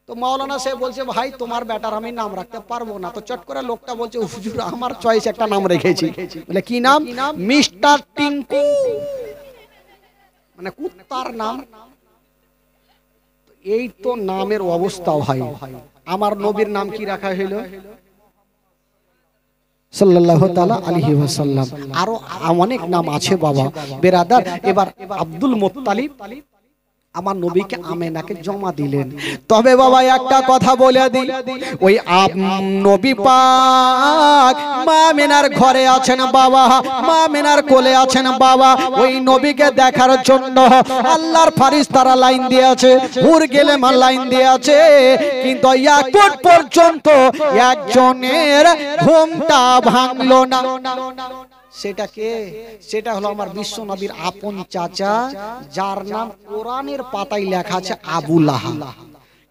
[SPEAKER 1] তো মাওলানা সাহেব বলছে ভাই তোমার বেটার আমি নাম রাখতে পারবো না। তো চট করে লোকটা বলছে হুজুর আমার চয়েস একটা নাম রেখেছি। বলে কি নাম? মিস্টার টিঙ্কু, মানে কুত্তার নাম। এই তো নামের অবস্থা ভাই। আমার নবীর নাম কি রাখা হইল? সাল্লাল্লাহু তাআলা আলাইহি ওয়াসাল্লাম। আরো অনেক নাম আছে বাবা বেরাদার। এবার আব্দুল মুত্তালিব আমার নবীকে আমেনাকে জমা দিলেন। তবে বাবা একটা কথা বলে দিই, ওই নবী পাক মা আমেনার ঘরে আছেন বাবা, মা আমেনার কোলে আছেন বাবা। ওই নবীকে দেখার জন্য আল্লাহর ফেরেশতারা লাইন দিয়ে আছে, হুর গেলে মা লাইন দিয়ে আছে, কিন্তু এখন পর্যন্ত একজনের ঘুমটা ভাঙলো না। সেটা কে? সেটা হলো আমার বিশ্ব নবীর আপন চাচা, যার নাম কোরআনের পাতায় লেখা আছে আবু লাহাব।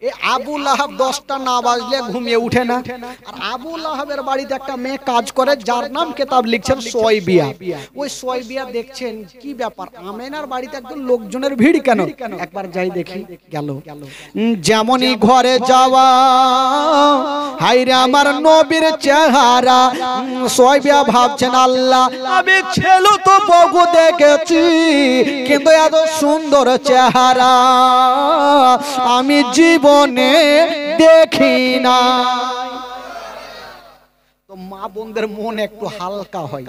[SPEAKER 1] এই আবু লাহাব 10টা না বাজলে ঘুমিয়ে উঠে না। আর আবু লাহাবের বাড়িতে একটা মেয়ে কাজ করে, যার নাম কিতাব লিখছেন সুয়াইবিয়া। ওই সুয়াইবিয়া দেখছেন কি ব্যাপার, আমেনার বাড়িতে একদম লোকজনের ভিড় কেন, একবার যাই দেখি। গেল, যেমনই ঘরে যাওয়া, হায়রে আমার নবীর চেহারা। সুয়াইবিয়া ভাবছেন আল্লাহ আমি ছেলে তো বহু দেখেছি, কিন্তু এত সুন্দর চেহারা আমি জীবনে দেখি না। তো মা বোনদের মন একটু হালকা হয়,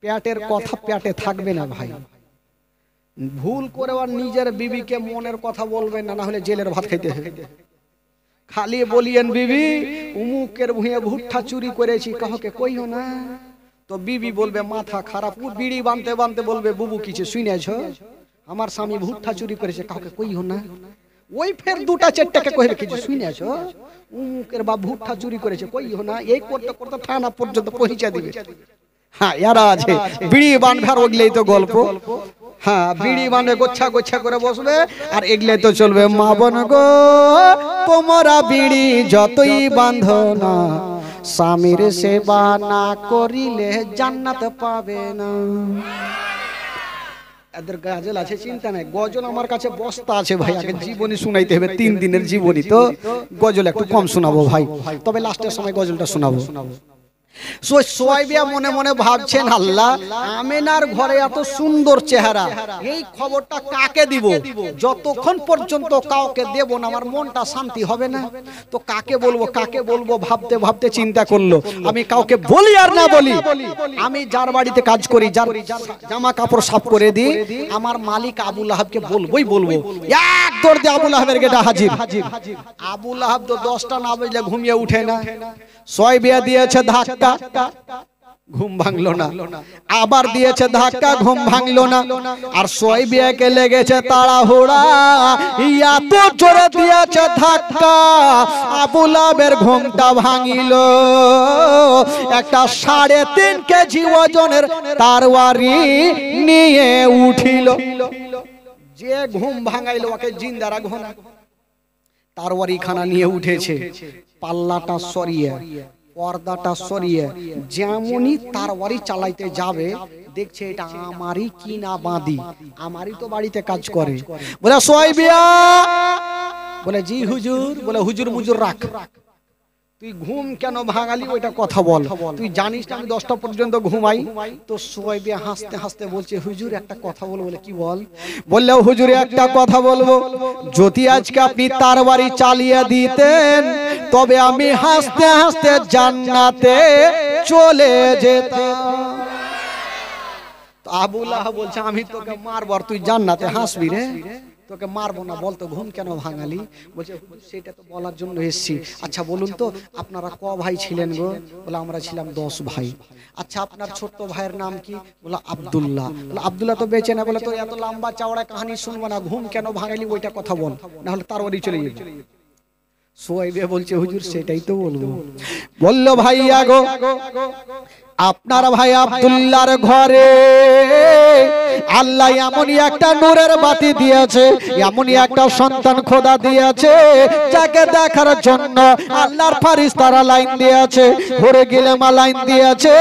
[SPEAKER 1] পেটের কথা পেটে থাকবে না ভাই। ভুল করে আর নিজের বিবিকে মনের কথা বলবেন না, না হলে জেলের ভাত খাইতে হবে। খালি বলিয়েন বিবি উমুকের ভুঁয়ে ভুট্টা চুরি করেছি, কাউকে কইও না। তো বিবি বলবে মাথা খারাপ, ও বিড়ি বানতে বানতে বলবে বুবু কিছু শুনেছ আমার স্বামী ভুট্টা চুরি করেছে, কাউকে কইও না। ওই ফের দুটা চারটাকে কইবে কিছু শুনেছ উমুকের বা ভুট্টা চুরি করেছে, কইও না। এই করতে করতে থানা পর্যন্ত পৌঁছে দিবে। হ্যাঁ এরা আছে বিড়ি বানবে, আর ওগলেই তো গল্প। হ্যাঁ বিড়ি বানবে, গোচ্ছা গোচ্ছা করে বসবে, আর এগলে তো চলবে মা বোন গো তোমরা বিড়ি যতই বাঁধো না, স্বামীর সেবা না করিলে জান্নাত পাবে না। এদের গজল আছে, চিন্তা নাই। গজল আমার কাছে বস্তা আছে ভাই, আগে জীবনী শুনাইতে হবে, 3 দিনের জীবনী, তো গজল একটু কম শোনাবো ভাই, তবে লাস্টের সময় গজলটা শোনাবো। সুয়াইবিয়া মনে মনে ভাবছেন আল্লাহ আমেনার ঘরে এত সুন্দর চেহারা, এই খবরটা কাকে দিব? যতক্ষণ পর্যন্ত কাউকে দেব না আমার মনটা শান্তি হবে না। তো কাকে বলবো কাকে বলবো ভাবতে ভাবতে চিন্তা করলো আমি কাউকে বলি আর না বলি, আমি যার বাড়িতে কাজ করি, যার জামা কাপড় সাফ করে দিই, আমার মালিক আবু লাহাবকে বলবোই বলবো। এক দৌড় দিয়ে আবু লাহাবের গেটে হাজির। আবু লাহাব তো 10টা না বাজলে ঘুমিয়ে উঠে না। সুয়াইবিয়া দিয়েছে ধাক্কা, ঘুম ভাঙলো না। আবার দিয়েছে ধাক্কা, ঘুম ভাঙলো না। আর সুয়াইবিয়াকে লেগেছে তাড়াহুড়া, এত জোরে দিয়েছে ধাক্কা আবু লাহাবের ঘুমটা ভাঙিল। একটা 3.5 কেজি ওজনের তরবারি নিয়ে উঠিল। যে ঘুম ভাঙাইলো ওকে জিন্দা রাখবো না। তরবারি খানা নিয়ে উঠেছে, পাল্লাটা সরিয়ে পর্দাটা সরিয়ে যেমনই তরবারি চালাইতে যাবে দেখছে এটা আমারই কিনা বাঁধি, আমারই তো বাড়িতে কাজ করে। বলে সুয়াইবিয়া বলে জি হুজুর। বলে হুজুর মুজুর রাখ, তুই ঘুম কেন ভাঙালি ওইটা কথা বল। তুই জানিস না আমি 10টা পর্যন্ত ঘুমাই। তো সোয়াইবে হাসতে হাসতে বলছে হুজুর একটা কথা বলবো। বলে কি বল। বললে হুজুর একটা কথা বলবো, যদি আজকে আপনি তার বাড়ি চালিয়ে দিতেন তবে আমি হাসতে হাসতে জান্নাতে চলে যেতাম। আবু লাহাব বলছে আমি তোকে মারবো আর তুই জান্নাতে হাসবি রে। তোকে মারবো না, বলতো ঘুম কেন ভাঙালি। বলছে সেটা তো বলার জন্য এসেছি। আচ্ছা বলুন তো আপনারা ক ভাই ছিলেন গো। বলে আমরা ছিলাম 10 ভাই। আচ্ছা আপনার ছোট্ট ভাইয়ের নাম কি। বলে আব্দুল্লাহ। বলে আব্দুল্লাহ তো বেঁচে না। বলে তো এত লম্বা চওড়া কাহিনী শুনবো না, ঘুম কেন ভাঙালি ওইটা কথা বল, না হলে তার বাড়ি চলে যাবে। সোয়াইবে বলছে হুজুর সেটাই তো বলবো। বলল ভাইয়া গো আপনার ভাই আব্দুল্লাহর ঘরে আল্লাহ এমনই একটা নূরের বাতি দিয়েছে, এমনই একটা সন্তান খোদা দিয়েছে যাকে দেখার জন্য আল্লাহর ফারিস্তারা লাইন দিয়েছে, ভরে গেলে মা লাইন দিয়েছে।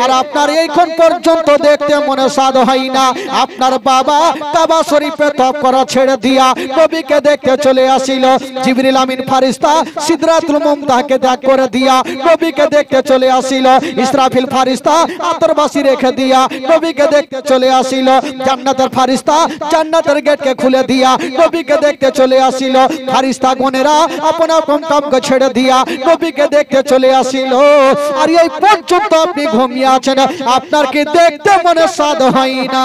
[SPEAKER 1] আর আপনার এইখন পর্যন্ত দেখতে মনে সাধ হয় না। আপনার বাবা কাবা শরীফে তপ করা ছেড়ে দিয়া নবীকে দেখতে চলে আসিল। জিবরিল আমিন ফারিস্তা সিদরাতুল মুনতাহাকে ত্যাগ করে দিয়া নবীকে দেখতে চলে আসিল। ইসরাফিল ফারিস্তা আতরবাসী রেখে দিয়া নবীকে দেখতে চলে আসিল। জান্নাতের ফারিস্তা জান্নাতের গেটকে খুলে দিয়া নবীকে দেখতে চলে আসিল। ফারিস্তা গণেরা আপন আপন কামকে ছেড়ে দিয়া নবীকে দেখতে চলে আসিল। আর এই পর্যন্ত আপনি ঘুমিয়ে আছেন, আপনার কি দেখতে মনে সাধ হয় না।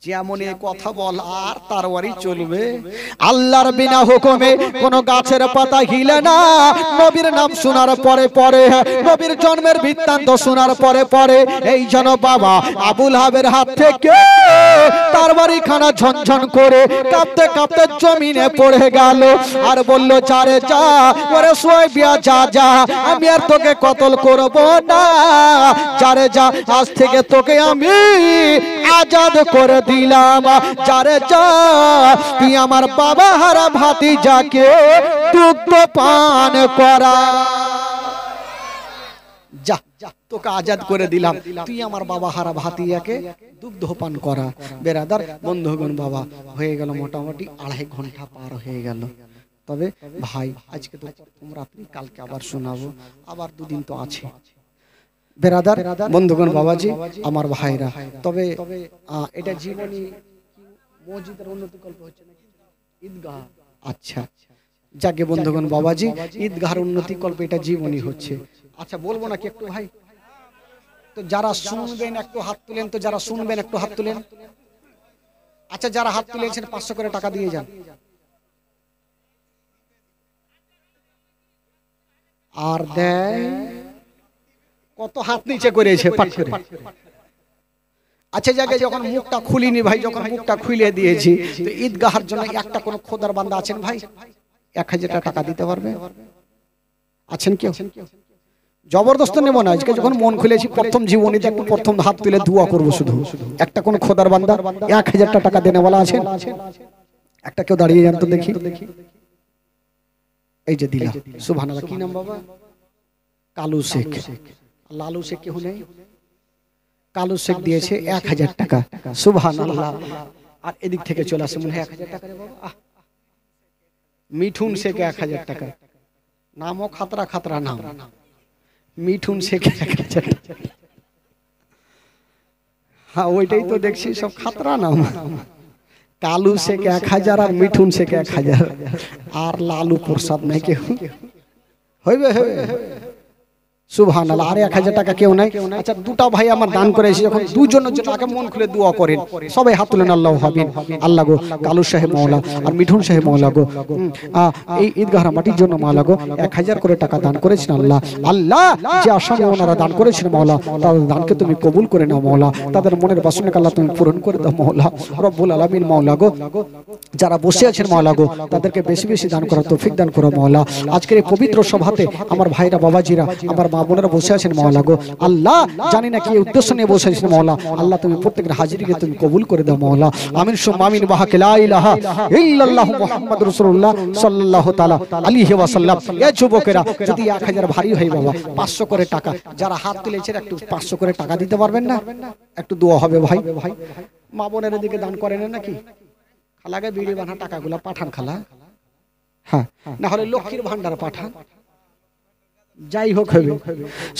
[SPEAKER 1] যেমন এই কথা বল আর তার বাড়ি চলবে। আল্লাহর বিনা হুকুমে কোন গাছের পাতা হিলে না। নবীর নাম শোনার পরে পরে, নবীর জন্মের বৃত্তান্ত শোনার পরে পরে এই জন বাবা আবু লাহাবের হাত থেকে তার বাড়ি খানা ঝনঝন করে কাঁপতে কাঁপতে জমিনে পড়ে গেল। আর বলল চারে যা ওরে সোয়াইবিয়া যা যা, আমি আর তোকে কতল করব না। চারে যা আজ থেকে তোকে আমি আজাদ করে দিলাম। যারে যা তুই আমার বাবা হারা ভাতিজাকে দুগ্ধ পান করা। যা তোকে আজাদ করে দিলাম, তুই আমার বাবা হারা ভাতিজাকে দুগ্ধ পান করা। বেরাদার বন্ধুগণ বাবা হয়ে গেল মোটামুটি 2.5 ঘন্টা পার হয়ে গেল। তবে ভাই আজকে তো প্রথম রাত্রি, কালকে আবার শোনাবো, আবার 2 দিন তো আছে। বেরাদার বন্ধুগণ বাবাজি আমার ভাইরা, তবে এটা জীবনী মসজিদের উন্নতি কল্প হচ্ছে নাকি ঈদগাহ। আচ্ছা যাকে বন্ধুগণ বাবাজি ঈদগাহর উন্নতি কল্প এটা জীবনী হচ্ছে। আচ্ছা বলবো নাকি একটু ভাই। তো যারা শুনবেন একটু হাত তুলেন, তো যারা শুনবেন একটু হাত তুলেন। আচ্ছা যারা হাত তুলেছেন 500 করে টাকা দিয়ে যান। আর দেয় কত হাত নিচে করেছে পাট করে। আচ্ছা জায়গায় যখন মুখটা খুলিনি ভাই, যখন মুখটা খুলে দিয়েছি, তো ঈদগাহের জন্য একটা কোন খোদার বান্দা আছেন ভাই 1000 টাকা দিতে পারবে? আছেন কেউ? জবরদস্ত নেব না, আজকে যখন মন খুলেছি প্রথম জীবনীতে একটু প্রথম হাত তুলে দোয়া করবো শুধু। একটা কোন খোদার বান্দা 1000 টাকা দেনে বলা আছেন? একটা কেউ দাঁড়িয়ে যান তো দেখি। এই যে দিলা সুবহানাল্লাহ। কি নাম বাবা? কালু শেখ। লালু শেখ কেউ নেই? কালু শেখ দিয়েছে 1000 টাকা। সুবহানাল্লাহ। আর এদিক থেকে চলে আসে মনে হয় 1000 টাকা রে বাবা। মিঠুন শেখ 1000 টাকা। নামও খাতরা খাতরা নাম, মিঠুন শেখ 1000 টাকা। হ্যাঁ ওইটাই তো দেখছি সব খাতরা নাম। কালু শেখ 1000 আর মিঠুন শেখ 1000 আর লালু প্রসাদ নাই কেউ? হইবে হইবে সুবহানাল্লাহ। আর 1000 টাকা কেউ নাই? আচ্ছা দুটা ভাই আমার দান করেছে, যখন দুজনের জন্য আগে মন খুলে দোয়া করেন, সবাই হাত তুলেন। আল্লাহ হাবিন আল্লাহ গো কালু সাহেব মাওলা আর মিঠুন সাহেব মাওলা গো এই ঈদগাহ মাটির জন্য মাওলা গো 1000 করে টাকা দান করেছেন আল্লাহ। আল্লাহ যে আসামে ওনারা দান করেছেন মাওলা, তাদের দানকে তুমি কবুল করে নাও মাওলা। তাদের মনের বাসনাকে আল্লাহ তুমি পূরণ করে দাও মাওলা রব্বুল আলামিন। মাওলা গো যারা বসে আছেন মাওলা গো তাদেরকে বেশি বেশি দান করার তৌফিক দান করো মাওলা। আজকের এই পবিত্র সভাতে আমার ভাইরা বাবাজিরা আমার মা বোনেরা বসে আছেন মাওলা গো। আল্লাহ জানি না কি উদ্দেশ্য নিয়ে বসে আছেন মাওলা, আল্লাহ তুমি প্রত্যেকের হাজিরিকে তুমি কবুল করে দাও মাওলা। আমিন সুম্মা আমিন। বাহাকে লা ইলাহা ইল্লাল্লাহু মুহাম্মাদুর রাসূলুল্লাহ সাল্লাল্লাহু তাআলা আলাইহি ওয়াসাল্লাম। এই যুবকেরা যদি 1000 ভারী হয় বাবা 500 করে টাকা, যারা হাত তুলেছেন একটু 500 করে টাকা দিতে পারবেন না? একটু দোয়া হবে ভাই। মা বোনের দিকে দান করেন নাকি? খালাকে বিড়ি বানা টাকাগুলো পাঠান খালা, হ্যাঁ, না হলে লক্ষ্মীর ভান্ডার পাঠান, যাই হোক হবে।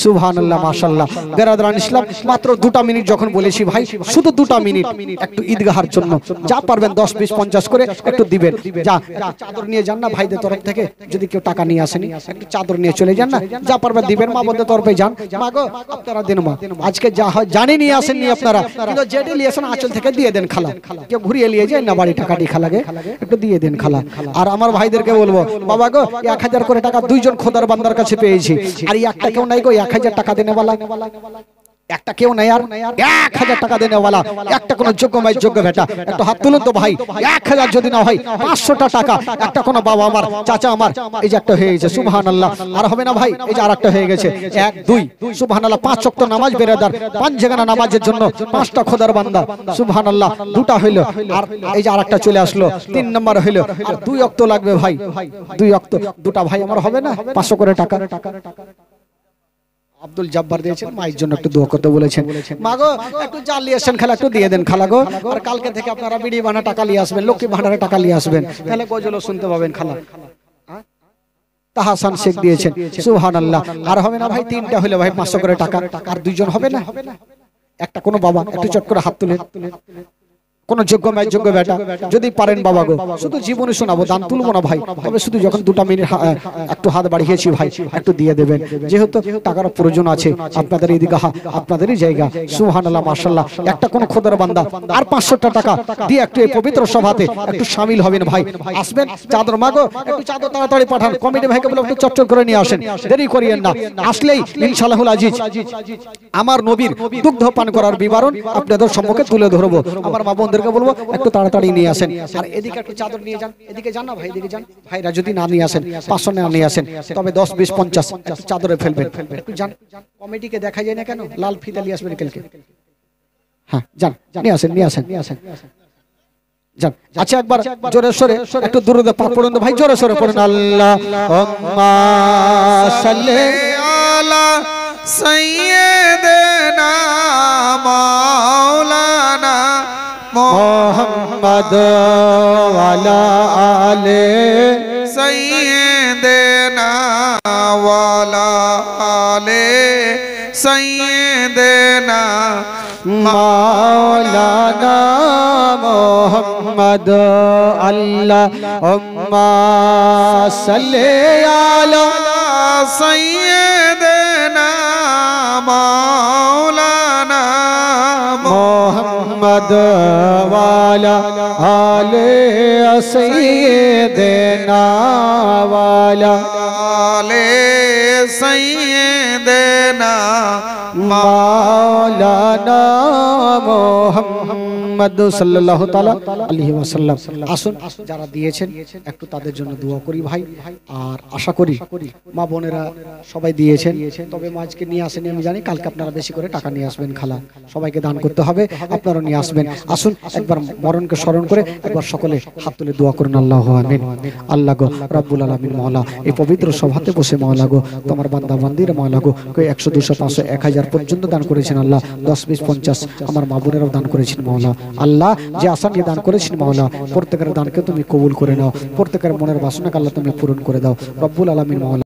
[SPEAKER 1] সুবহানাল্লাহ, মাশাআল্লাহ। বেরাদরান ইসলাম, মাত্র 2টা মিনিট যখন বলেছি ভাই, শুধু 2টা মিনিট একটু ঈদগাহার জন্য যা পারবেন 10 20 50 করে একটু দিবেন। যা চাদর নিয়ে যান না ভাইদের তরফ থেকে, যদি কেউ টাকা নিয়ে আসেনি একটু চাদর নিয়ে চলে যান না, যা পারবেন দিবেন। মা বোনদের তরফে যান, মা গো আপনারা দেন মা, আজকে যা হয় জানি নিয়ে আসেননি আপনারা, কিন্তু যেটা নিয়ে আসেন আঁচল থেকে দিয়ে দেন খালা, কেউ ঘুরিয়ে নিয়ে যায় না বাড়ি, টাকাটি খালাকে একটু দিয়ে দেন খালা। আর আমার ভাইদেরকে বলবো, বাবা গো 1000 করে টাকা 2 জন খোদার বান্দার কাছে পেয়েছি, আর একটা কেউ নাই গো 1000 টাকা দেনে वाला, একটা কেউ নাই আর 1000 টাকা দেনে वाला, একটা কোন যোগ্যময় যোগ্য বেটা একটু হাত তুলুন তো ভাই। 1000 যদি না হয় 500টা টাকা একটা কোন বাবা আমার, চাচা আমার, এই যে একটা হয়ে গেছে। সুবহানাল্লাহ, আর হবে না ভাই, এই যে আরেকটা হয়ে গেছে 1 2 সুবহানাল্লাহ। 5 ওয়াক্ত নামাজ বেরাদার, 5 জায়গা নামাজের জন্য 5টা খোদার বান্দা, সুবহানাল্লাহ। 2টা হইলো, আর এই যে আরেকটা চলে আসলো, 3 নাম্বার হইলো, আর 2 ওয়াক্ত লাগবে ভাই, 2 ওয়াক্ত। 2টা ভাই আমার হবে না 500 করে টাকা। আব্দুল জব্বার দিয়েছেন, মায়ের জন্য একটু দোয়া করতে বলেছেন। মা গো একটু জাল নিয়ে আসেন খালা, একটু দিয়ে দেন খালা গো। আর কালকে থেকে আপনারা বিড়ি বানা টাকা নিয়ে আসবেন, লক্ষ্মী ভান্ডারে টাকা নিয়ে আসবেন, তাহলে গজলও শুনতে পাবেন খালা। তাহাসান শেখ দিয়েছেন, সুবহানাল্লাহ। আর হবে না ভাই, 3টা হলে ভাই 500 করে টাকা, আর 2 জন হবে না, একটা কোনো বাবা একটু চট করে হাত তুলে, কোন যোগ্যময় যোগ্য বেটা যদি পারেন বাবা গো, শুধু জীবনে শোনাবো, দান তুলবো না ভাই, তবে শুধু যখন 2টা মিনিট একটু হাত বাড়িয়েছি ভাই, একটু দিয়ে দেবেন, যেহেতু টাকার প্রয়োজন আছে। আপনাদের এই দিঘা আপনাদেরই জায়গা, সুবহানাল্লাহ, মাশাআল্লাহ। একটা কোন খোদার বান্দা আর 500টা টাকা দিয়ে একটু এই পবিত্র সভাতে একটু শামিল হবেন ভাই, আসবেন। চাদর মাগো একটু চাদর তাড়াতাড়ি পাঠান, কমিটি ভাইকে বলে একটু চটচট করে নিয়ে আসেন, দেরি করিয়েন না। আসলেই ইনশাআল্লাহুল আজিজ আমার নবীর দুগ্ধ পান করার বিবরণ আপনাদের সম্মুখে তুলে ধরবো। আমার মা বোনদের বলবো একটু তাড়াতাড়ি নিয়ে আসেন, আর এদিকে একটু চাদর নিয়ে যান, এদিকে যান না ভাই, এদিকে যান। ভাইরা যদি না নিয়ে আসেন 500 না নিয়ে আসেন, তবে 10 20 50 একটু চাদরে ফেলবেন, একটু যান। কমিটিকে দেখা যায় না কেন, লাল ফিতা নিয়ে আসবেন কালকে, হ্যাঁ যান, নিয়ে আসেন, নিয়ে আসেন, নিয়ে আসেন, যান। আচ্ছা একবার জোরে সরে একটু দূরে পাক পড়ুন ভাই, জোরে সরে পড়ুন। আল্লাহুম্মা সাল্লি
[SPEAKER 2] আলা সাইয়্যিদিনা মাওলানা
[SPEAKER 1] মোহাম্মদ ওয়ালা আলে
[SPEAKER 2] সাইয়্যিদিনা ওয়ালা আলে সাইয়্যিদিনা
[SPEAKER 1] মাওলানা মোহাম্মদ আল্লাহুম্মা সাল্লি আলা
[SPEAKER 2] সাইয়্যিদিনা মাওলানা
[SPEAKER 1] মোহাম্মদ ওয়ালা আলে সাইয়্যিদিনা ওয়ালা
[SPEAKER 2] আলে সাইয়্যিদিনা
[SPEAKER 1] মাওলানা মুহাম্মদ সাল্লাল্লাহু তাআলা আলাইহি ওয়াসাল্লাম। আসুন যারা দিয়েছেন একটু তাদের জন্য দোয়া করি ভাই, আর আশা করি মা বোনেরা সবাই দিয়েছেন, তবে মাঝকে নিয়ে আসেন আমি জানি, কালকে আপনারা বেশি করে টাকা নিয়ে আসবেন খালা, সবাইকে দান করতে হবে, আপনারা নিয়ে আসবেন। আসুন একবার মরণকে স্মরণ করে একবার সকলে হাত তুলে দোয়া করুন। আল্লাহু আমিন। আল্লাহ গো রব্বুল আলামিন, মাওলা এই পবিত্র সভাতে বসে মাওলা গো তোমার বান্দা বান্দির মাওলা গো 100 200 500 1000 পর্যন্ত দান করেছেন আল্লাহ, 10 20 50 আমার মা বোনেরাও দান করেছেন মাওলা। আল্লাহ যে আসানকে দান করেছেন মাওলা, প্রত্যেকের দানকে তুমি কবুল করে নাও, প্রত্যেকের মনের বাসনাকে আল্লাহ তুমি পূরণ করে দাও রব্বুল আলামিন মাওলা।